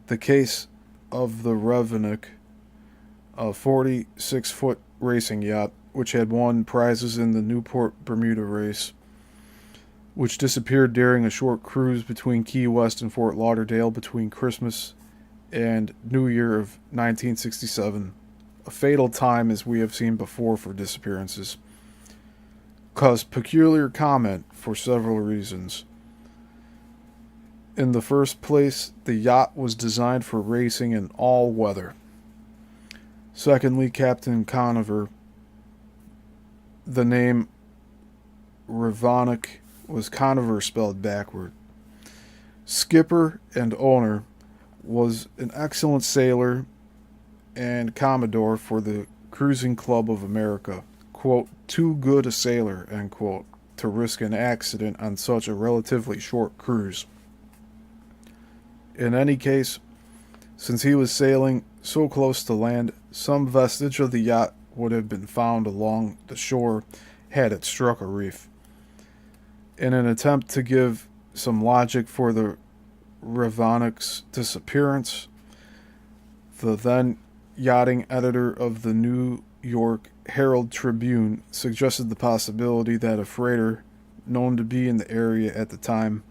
the case of the Revenant, a 46-foot racing yacht which had won prizes in the Newport Bermuda race, which disappeared during a short cruise between Key West and Fort Lauderdale between Christmas and New Year of 1967, a fatal time as we have seen before for disappearances, caused peculiar comment for several reasons. In the first place, the yacht was designed for racing in all weather. Secondly, Captain Conover, the name Revanok was Conover spelled backward. Skipper and owner was an excellent sailor and Commodore for the Cruising Club of America, quote, too good a sailor, end quote, to risk an accident on such a relatively short cruise. In any case, since he was sailing so close to land, some vestige of the yacht would have been found along the shore had it struck a reef. In an attempt to give some logic for the Revanok's disappearance, the then yachting editor of the New York Herald Tribune suggested the possibility that a freighter, known to be in the area at the time,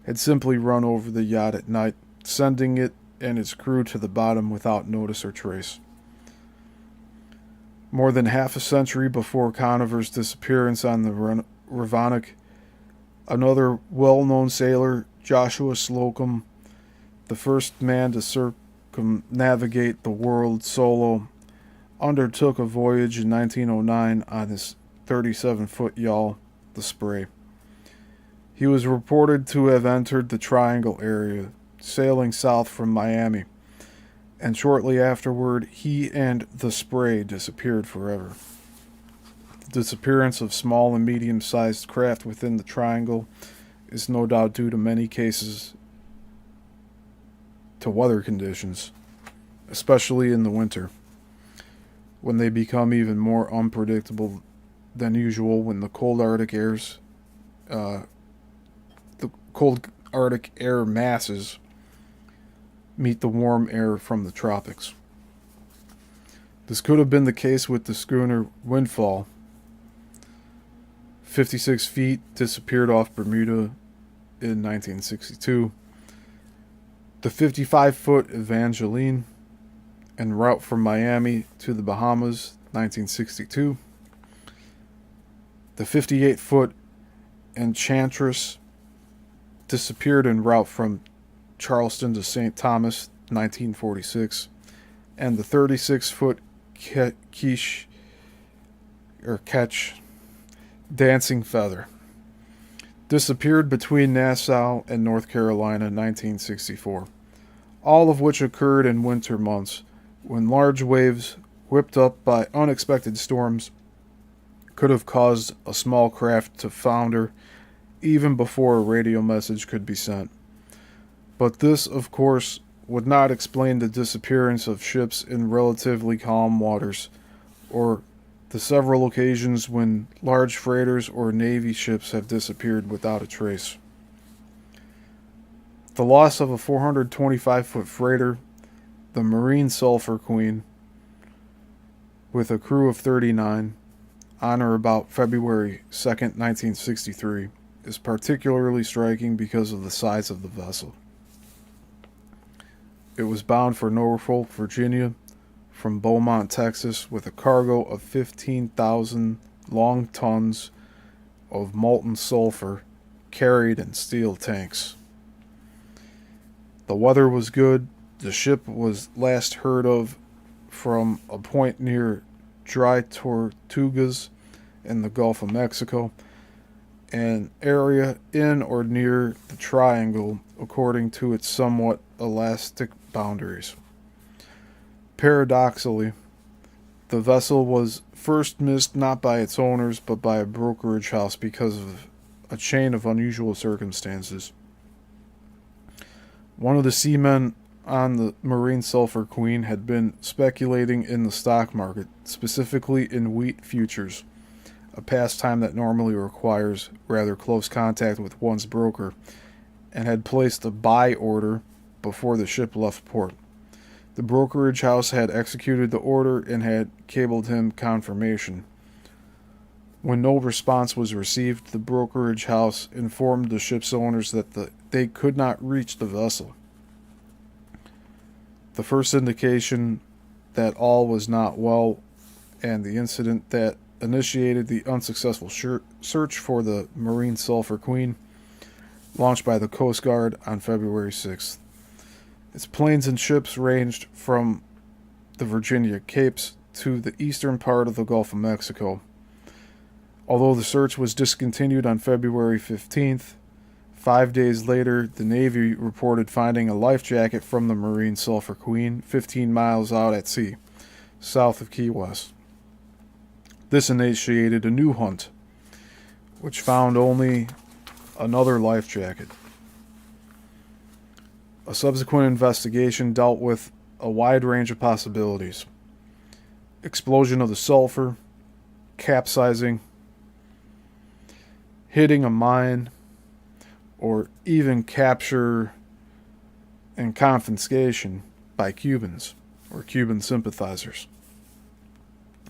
had simply run over the yacht at night, sending it and its crew to the bottom without notice or trace. More than half a century before Conover's disappearance on the Revanok, another well-known sailor, Joshua Slocum, the first man to circumnavigate the world solo, undertook a voyage in 1909 on his 37-foot yawl, the Spray. He was reported to have entered the Triangle area, sailing south from Miami, and shortly afterward he and the Spray disappeared forever. The disappearance of small and medium-sized craft within the Triangle is no doubt due to many cases to weather conditions, especially in the winter, when they become even more unpredictable than usual when the cold Arctic air masses meet the warm air from the tropics. This could have been the case with the schooner Windfall, 56 feet, disappeared off Bermuda in 1962. The 55-foot Evangeline, en route from Miami to the Bahamas, 1962. The 58-foot Enchantress disappeared en route from Charleston to St. Thomas, 1946. And the 36-foot Ketch Dancing Feather disappeared between Nassau and North Carolina in 1964, all of which occurred in winter months when large waves, whipped up by unexpected storms, could have caused a small craft to founder even before a radio message could be sent. But this, of course, would not explain the disappearance of ships in relatively calm waters, or the several occasions when large freighters or Navy ships have disappeared without a trace. The loss of a 425-foot freighter, the Marine Sulphur Queen, with a crew of 39, on or about February 2nd, 1963, is particularly striking because of the size of the vessel. It was bound for Norfolk, Virginia, from Beaumont, Texas, with a cargo of 15,000 long tons of molten sulfur carried in steel tanks. The weather was good, The ship was last heard of from a point near Dry Tortugas in the Gulf of Mexico, an area in or near the triangle according to its somewhat elastic boundaries. Paradoxically, the vessel was first missed not by its owners but by a brokerage house because of a chain of unusual circumstances. One of the seamen on the Marine Sulphur Queen had been speculating in the stock market, specifically in wheat futures, a pastime that normally requires rather close contact with one's broker, and had placed a buy order before the ship left port. The brokerage house had executed the order and had cabled him confirmation. When no response was received, the brokerage house informed the ship's owners that they could not reach the vessel. The first indication that all was not well, and the incident that initiated the unsuccessful search for the Marine Sulphur Queen, launched by the Coast Guard on February 6th. Its planes and ships ranged from the Virginia Capes to the eastern part of the Gulf of Mexico. Although the search was discontinued on February 15th, 5 days later, the Navy reported finding a life jacket from the Marine Sulphur Queen 15 miles out at sea, south of Key West. This initiated a new hunt, which found only another life jacket. A subsequent investigation dealt with a wide range of possibilities: explosion of the sulfur, capsizing, hitting a mine, or even capture and confiscation by Cubans or Cuban sympathizers.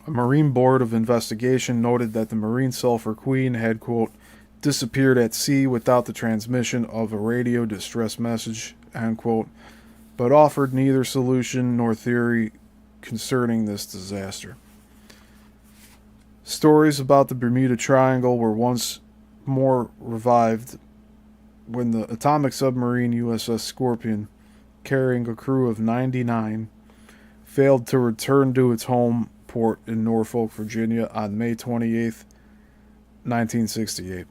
A Marine Board of Investigation noted that the Marine Sulphur Queen had, quote, disappeared at sea without the transmission of a radio distress message, end quote, but offered neither solution nor theory concerning this disaster. Stories about the Bermuda Triangle were once more revived when the atomic submarine USS Scorpion, carrying a crew of 99, failed to return to its home port in Norfolk, Virginia on May 28, 1968.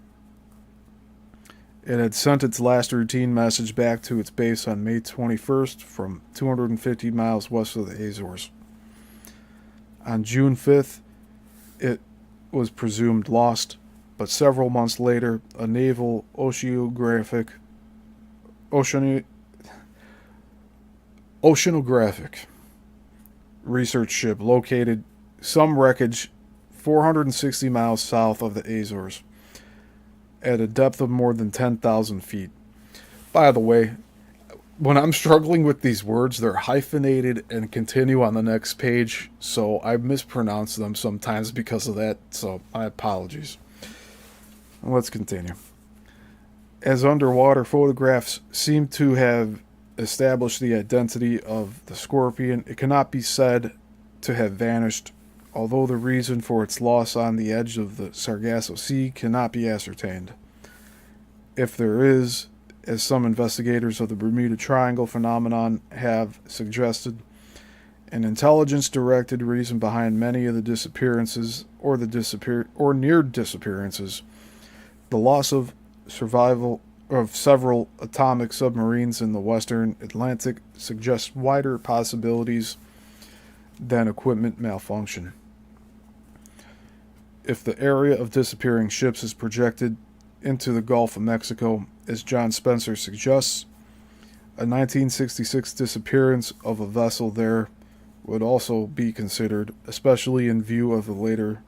It had sent its last routine message back to its base on May 21st from 250 miles west of the Azores. On June 5th, it was presumed lost, but several months later, a naval oceanographic research ship located some wreckage 460 miles south of the Azores at a depth of more than 10,000 feet. By the way, when I'm struggling with these words, they're hyphenated and continue on the next page, so I mispronounce them sometimes because of that, so my apologies. Let's continue. As underwater photographs seem to have established the identity of the Scorpion, it cannot be said to have vanished, although the reason for its loss on the edge of the Sargasso Sea cannot be ascertained. If there is, as some investigators of the Bermuda Triangle phenomenon have suggested, an intelligence-directed reason behind many of the disappearances or near disappearances, the loss of survival of several atomic submarines in the western Atlantic suggests wider possibilities than equipment malfunction. If the area of disappearing ships is projected into the Gulf of Mexico, as John Spencer suggests, a 1966 disappearance of a vessel there would also be considered, especially in view of the later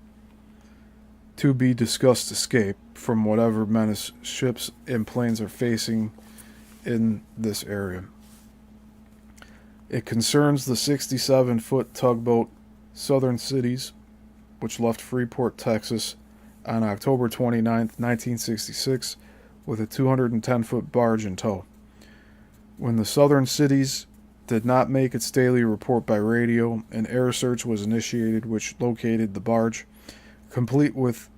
to-be-discussed escape from whatever menace ships and planes are facing in this area. It concerns the 67-foot tugboat Southern Cities, which left Freeport, Texas, on October 29, 1966, with a 210-foot barge in tow. When the Southern Cities did not make its daily report by radio, an air search was initiated which located the barge, complete with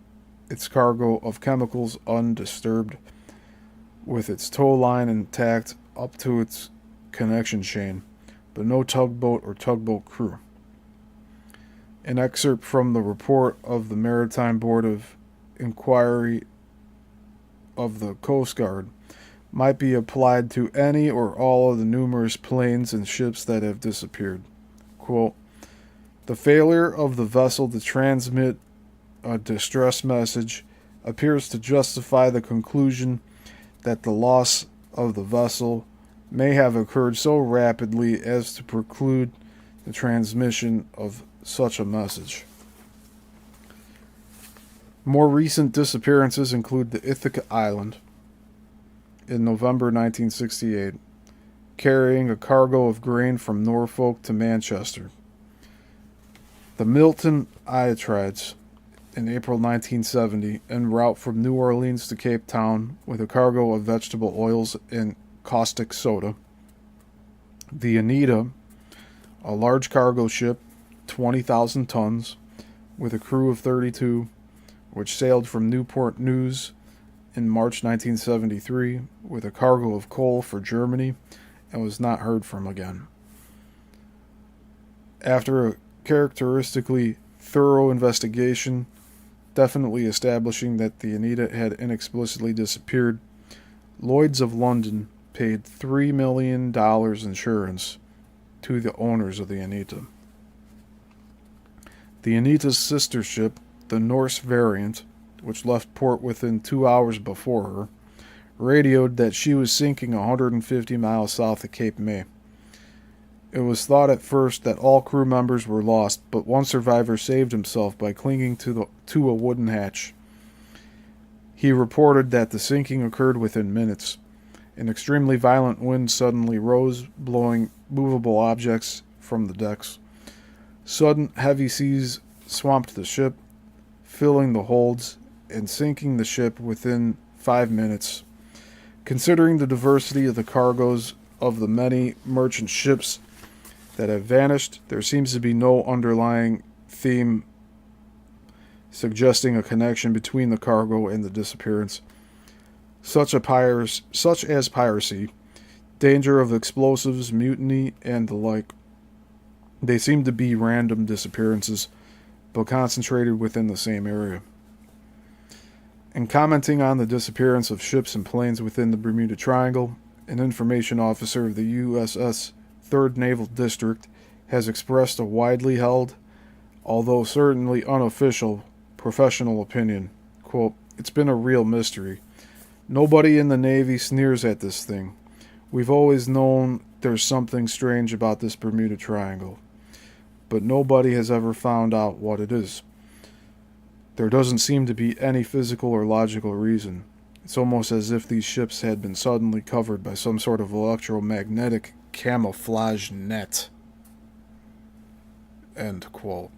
its cargo of chemicals undisturbed, with its tow line intact up to its connection chain. but no tugboat or tugboat crew. An excerpt from the report of the Maritime Board of Inquiry of the Coast Guard might be applied to any or all of the numerous planes and ships that have disappeared. Quote, the failure of the vessel to transmit a distress message appears to justify the conclusion that the loss of the vessel may have occurred so rapidly as to preclude the transmission of such a message. More recent disappearances include the Ithaca Island in November 1968, carrying a cargo of grain from Norfolk to Manchester. The Milton Itrides in April 1970, en route from New Orleans to Cape Town with a cargo of vegetable oils and caustic soda. The Anita, a large cargo ship, 20,000 tons, with a crew of 32, which sailed from Newport News in March 1973 with a cargo of coal for Germany and was not heard from again. After a characteristically thorough investigation, definitely establishing that the Anita had inexplicably disappeared, Lloyd's of London paid $3 million insurance to the owners of the Anita. The Anita's sister ship, the Norse Variant, which left port within 2 hours before her, radioed that she was sinking 150 miles south of Cape May. It was thought at first that all crew members were lost, but one survivor saved himself by clinging to a wooden hatch. He reported that the sinking occurred within minutes. An extremely violent wind suddenly rose, blowing movable objects from the decks. Sudden heavy seas swamped the ship, filling the holds and sinking the ship within 5 minutes. Considering the diversity of the cargoes of the many merchant ships that have vanished, there seems to be no underlying theme suggesting a connection between the cargo and the disappearance, such as piracy, danger of explosives, mutiny, and the like. They seem to be random disappearances, but concentrated within the same area. In commenting on the disappearance of ships and planes within the Bermuda Triangle, an information officer of the USS 3rd Naval District has expressed a widely held, although certainly unofficial, professional opinion. Quote, it's been a real mystery. Nobody in the Navy sneers at this thing. We've always known there's something strange about this Bermuda Triangle, but nobody has ever found out what it is. There doesn't seem to be any physical or logical reason. It's almost as if these ships had been suddenly covered by some sort of electromagnetic camouflage net. End quote.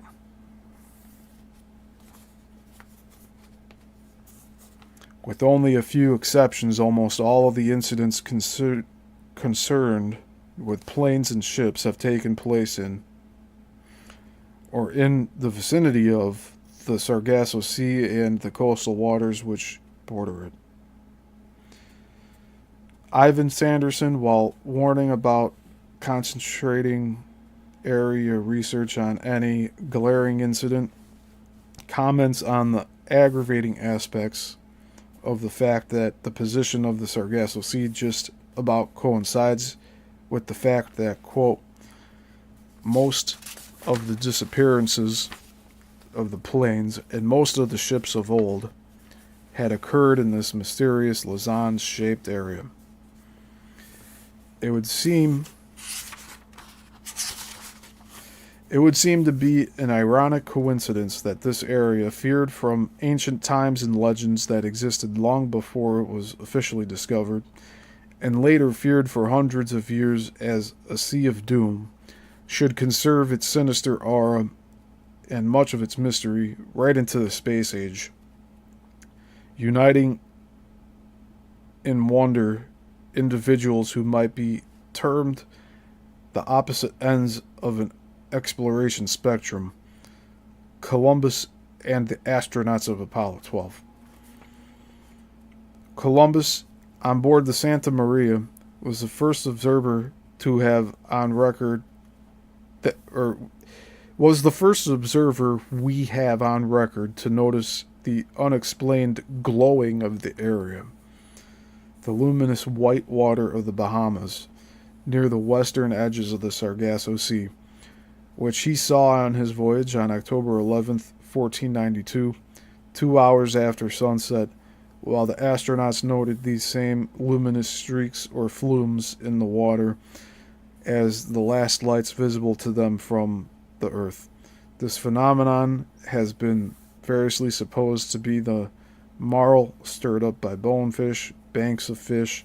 With only a few exceptions, almost all of the incidents concerned with planes and ships have taken place in or in the vicinity of the Sargasso Sea and the coastal waters which border it. Ivan Sanderson, while warning about concentrating area research on any glaring incident, comments on the aggravating aspects of the fact that the position of the Sargasso Sea just about coincides with the fact that, quote, most of the disappearances of the planes and most of the ships of old had occurred in this mysterious lozenge-shaped area. It would seem to be an ironic coincidence that this area, feared from ancient times and legends that existed long before it was officially discovered, and later feared for hundreds of years as a sea of doom, should conserve its sinister aura and much of its mystery right into the space age, uniting in wonder individuals who might be termed the opposite ends of an exploration spectrum, Columbus and the astronauts of Apollo 12. Columbus, on board the Santa Maria, was the first observer to have on record that, or was the first observer we have on record to notice the unexplained glowing of the area. The luminous white water of the Bahamas, near the western edges of the Sargasso Sea, which he saw on his voyage on October 11th, 1492, 2 hours after sunset, while the astronauts noted these same luminous streaks or flumes in the water as the last lights visible to them from the Earth. This phenomenon has been variously supposed to be the marl stirred up by bonefish, banks of fish,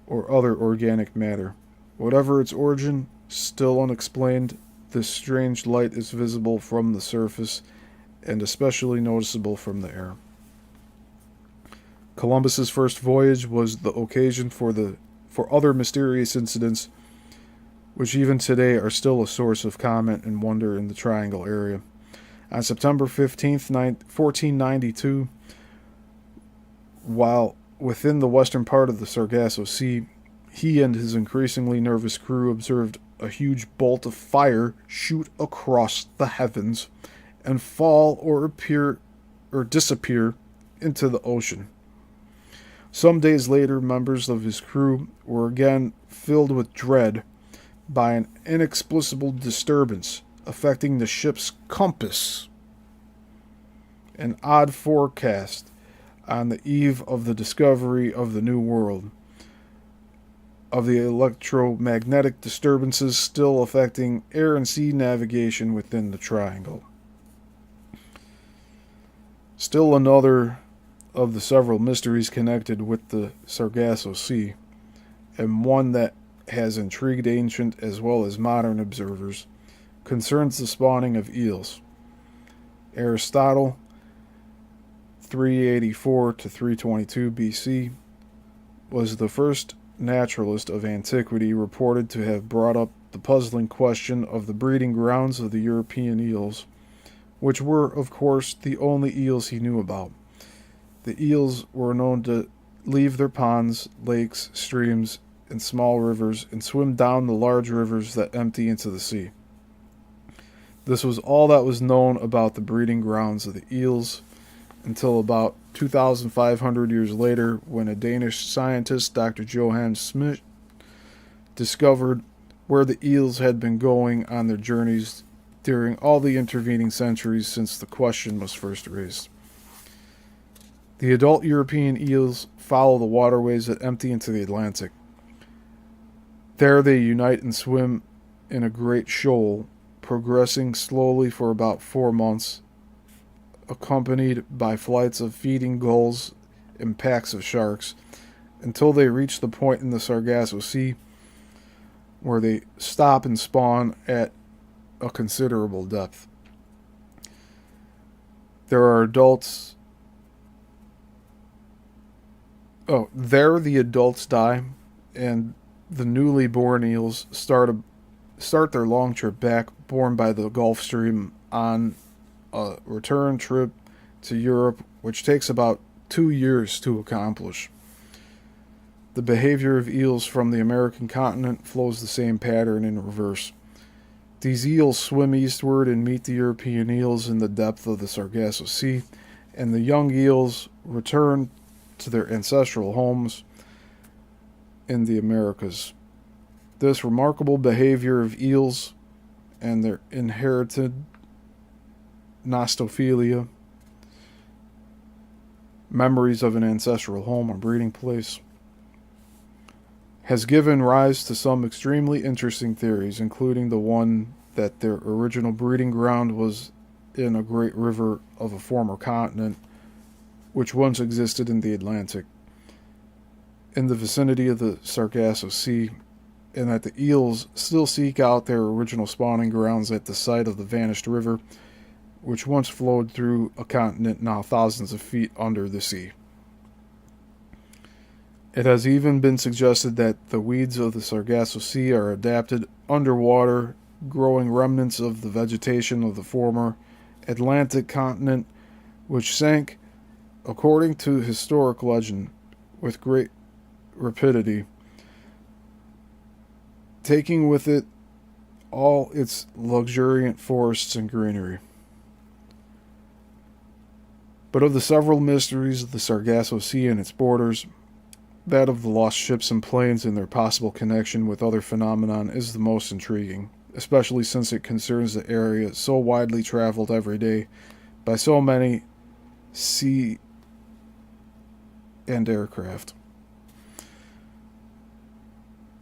or other organic matter. Whatever its origin, still unexplained, this strange light is visible from the surface and especially noticeable from the air. Columbus's first voyage was the occasion for other mysterious incidents which even today are still a source of comment and wonder in the Triangle area. On September 15th, 1492, while within the western part of the Sargasso Sea, he and his increasingly nervous crew observed a huge bolt of fire shoot across the heavens and fall or appear or disappear into the ocean. Some days later, members of his crew were again filled with dread by an inexplicable disturbance affecting the ship's compass. An odd forecast on the eve of the discovery of the New World, of the electromagnetic disturbances still affecting air and sea navigation within the Triangle. Still another of the several mysteries connected with the Sargasso Sea, and one that has intrigued ancient as well as modern observers, concerns the spawning of eels. Aristotle, 384 to 322 BC, was the first naturalist of antiquity reported to have brought up the puzzling question of the breeding grounds of the European eels, which were, of course, the only eels he knew about. The eels were known to leave their ponds, lakes, streams, and small rivers and swim down the large rivers that empty into the sea. This was all that was known about the breeding grounds of the eels until about 2,500 years later, when a Danish scientist, Dr. Johann Schmidt, discovered where the eels had been going on their journeys during all the intervening centuries since the question was first raised. The adult European eels follow the waterways that empty into the Atlantic. There they unite and swim in a great shoal, progressing slowly for about 4 months, accompanied by flights of feeding gulls and packs of sharks, until they reach the point in the Sargasso Sea where they stop and spawn at a considerable depth. There are adults. There the adults die, and the newly born eels start their long trip back, borne by the Gulf Stream, on a return trip to Europe, which takes about 2 years to accomplish. The behavior of eels from the American continent flows the same pattern in reverse. These eels swim eastward and meet the European eels in the depth of the Sargasso Sea, and the young eels return to their ancestral homes in the Americas. This remarkable behavior of eels and their inherited nostophilia, memories of an ancestral home or breeding place, has given rise to some extremely interesting theories, including the one that their original breeding ground was in a great river of a former continent, which once existed in the Atlantic, in the vicinity of the Sargasso Sea, and that the eels still seek out their original spawning grounds at the site of the vanished river, which once flowed through a continent now thousands of feet under the sea. It has even been suggested that the weeds of the Sargasso Sea are adapted underwater, growing remnants of the vegetation of the former Atlantic continent, which sank, according to historic legend, with great rapidity. taking with it all its luxuriant forests and greenery. But of the several mysteries of the Sargasso Sea and its borders, that of the lost ships and planes and their possible connection with other phenomenon is the most intriguing, especially since it concerns the area so widely traveled every day by so many sea and aircraft.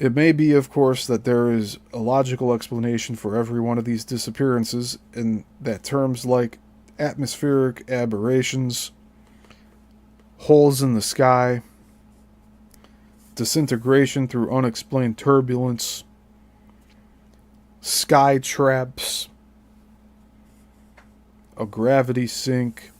It may be, of course, that there is a logical explanation for every one of these disappearances, and that terms like atmospheric aberrations, holes in the sky, disintegration through unexplained turbulence, sky traps, a gravity sink,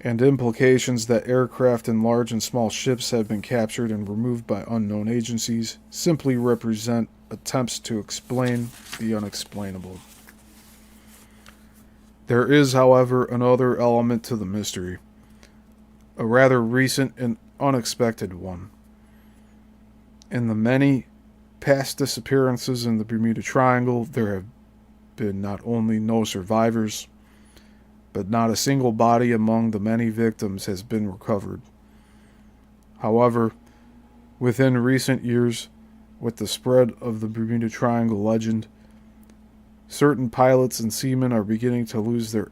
and implications that aircraft and large and small ships have been captured and removed by unknown agencies simply represent attempts to explain the unexplainable. There is, however, another element to the mystery, a rather recent and unexpected one. In the many past disappearances in the Bermuda Triangle, there have been not only no survivors, but not a single body among the many victims has been recovered. However, within recent years, with the spread of the Bermuda Triangle legend, certain pilots and seamen are beginning to lose their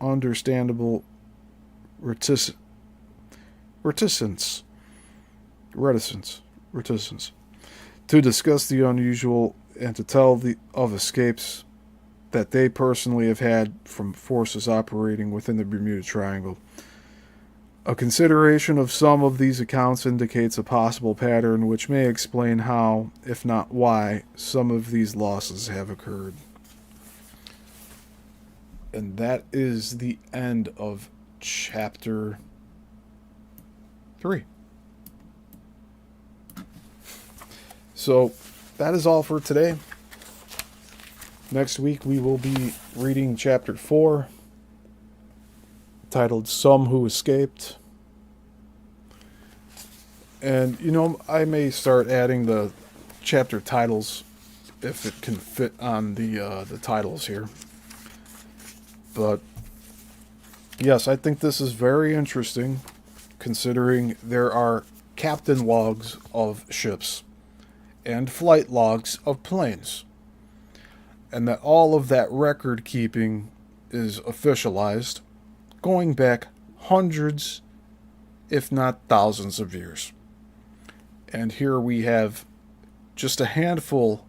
understandable reticence to discuss the unusual and to tell of escapes that they personally have had from forces operating within the Bermuda Triangle. A consideration of some of these accounts indicates a possible pattern which may explain how, if not why, some of these losses have occurred. And that is the end of chapter 3. So, that is all for today. Next week we will be reading chapter 4, titled Some Who Escaped. And, I may start adding the chapter titles if it can fit on the titles here. But, yes, I think this is very interesting, considering there are captain logs of ships and flight logs of planes, and that all of that record keeping is officialized, going back hundreds, if not thousands of years. And here we have just a handful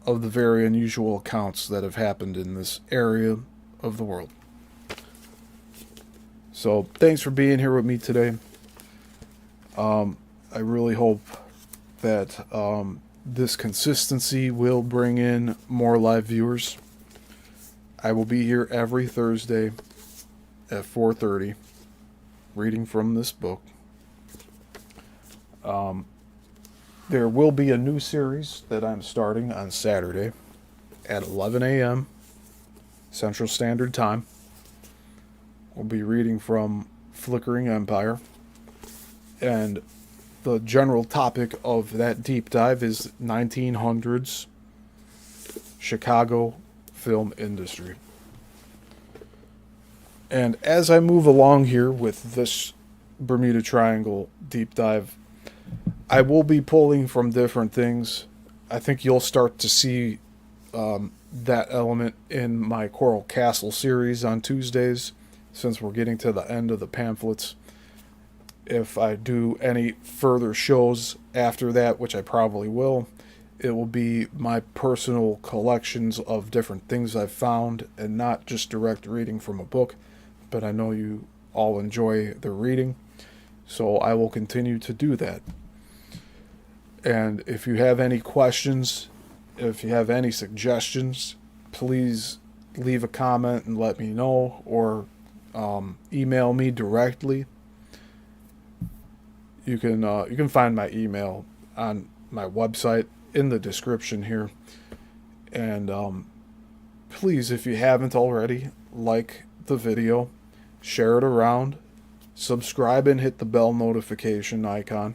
of the very unusual accounts that have happened in this area of the world. So, thanks for being here with me today. I really hope that this consistency will bring in more live viewers. I will be here every Thursday at 4:30, reading from this book. There will be a new series that I'm starting on Saturday at 11 a.m. Central Standard Time. We'll be reading from Flickering Empire. And the general topic of that deep dive is 1900s Chicago film industry. And as I move along here with this Bermuda Triangle deep dive, I will be pulling from different things. I think you'll start to see that element in my Coral Castle series on Tuesdays, since we're getting to the end of the pamphlets. If I do any further shows after that, which I probably will, it will be my personal collections of different things I've found, and not just direct reading from a book, but I know you all enjoy the reading, so I will continue to do that. And if you have any questions, if you have any suggestions, please leave a comment and let me know, or email me directly. You can find my email on my website in the description here. And please, if you haven't already, like the video, share it around, subscribe and hit the bell notification icon.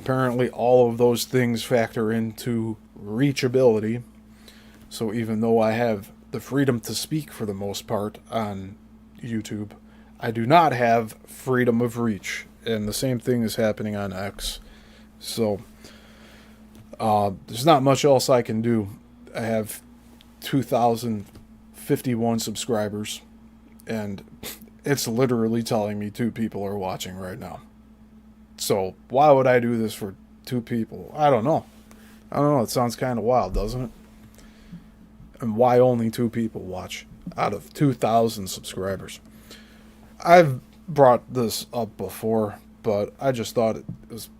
apparently all of those things factor into reachability. So even though I have the freedom to speak for the most part on YouTube, I do not have freedom of reach. And the same thing is happening on X. So there's not much else I can do. I have 2,051 subscribers, and it's literally telling me 2 people are watching right now. So why would I do this for 2 people? I don't know. It sounds kind of wild, doesn't it? And why only 2 people watch out of 2,000 subscribers? I've brought this up before, but I just thought it was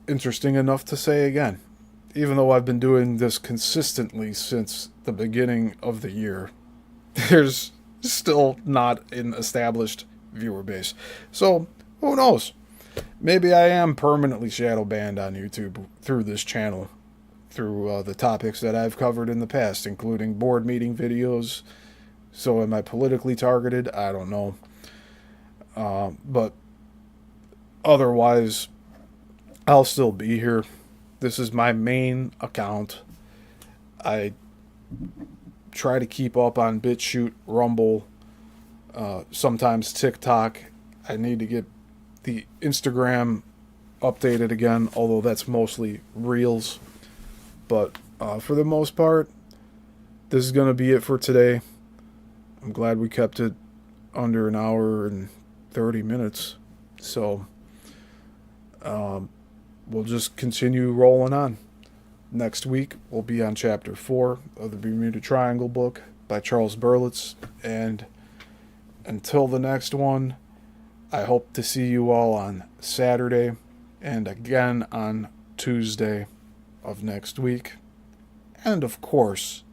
interesting enough to say again. Even though I've been doing this consistently since the beginning of the year, there's still not an established viewer base. So, who knows? Maybe I am permanently shadow banned on YouTube through this channel, through the topics that I've covered in the past, including board meeting videos. So am I politically targeted? I don't know. But otherwise, I'll still be here. This is my main account. I try to keep up on BitChute, Rumble, sometimes TikTok. I need to get the Instagram updated again, although that's mostly Reels. But for the most part, this is going to be it for today. I'm glad we kept it under an hour and 30 minutes. So we'll just continue rolling on. Next week, we'll be on Chapter 4 of the Bermuda Triangle book by Charles Berlitz. And until the next one, I hope to see you all on Saturday and again on Tuesday of next week. And of course,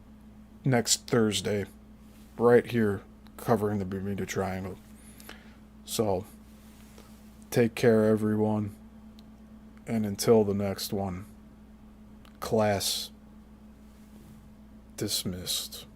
next Thursday, right here, covering the Bermuda Triangle. So, take care, everyone. And until the next one, class dismissed.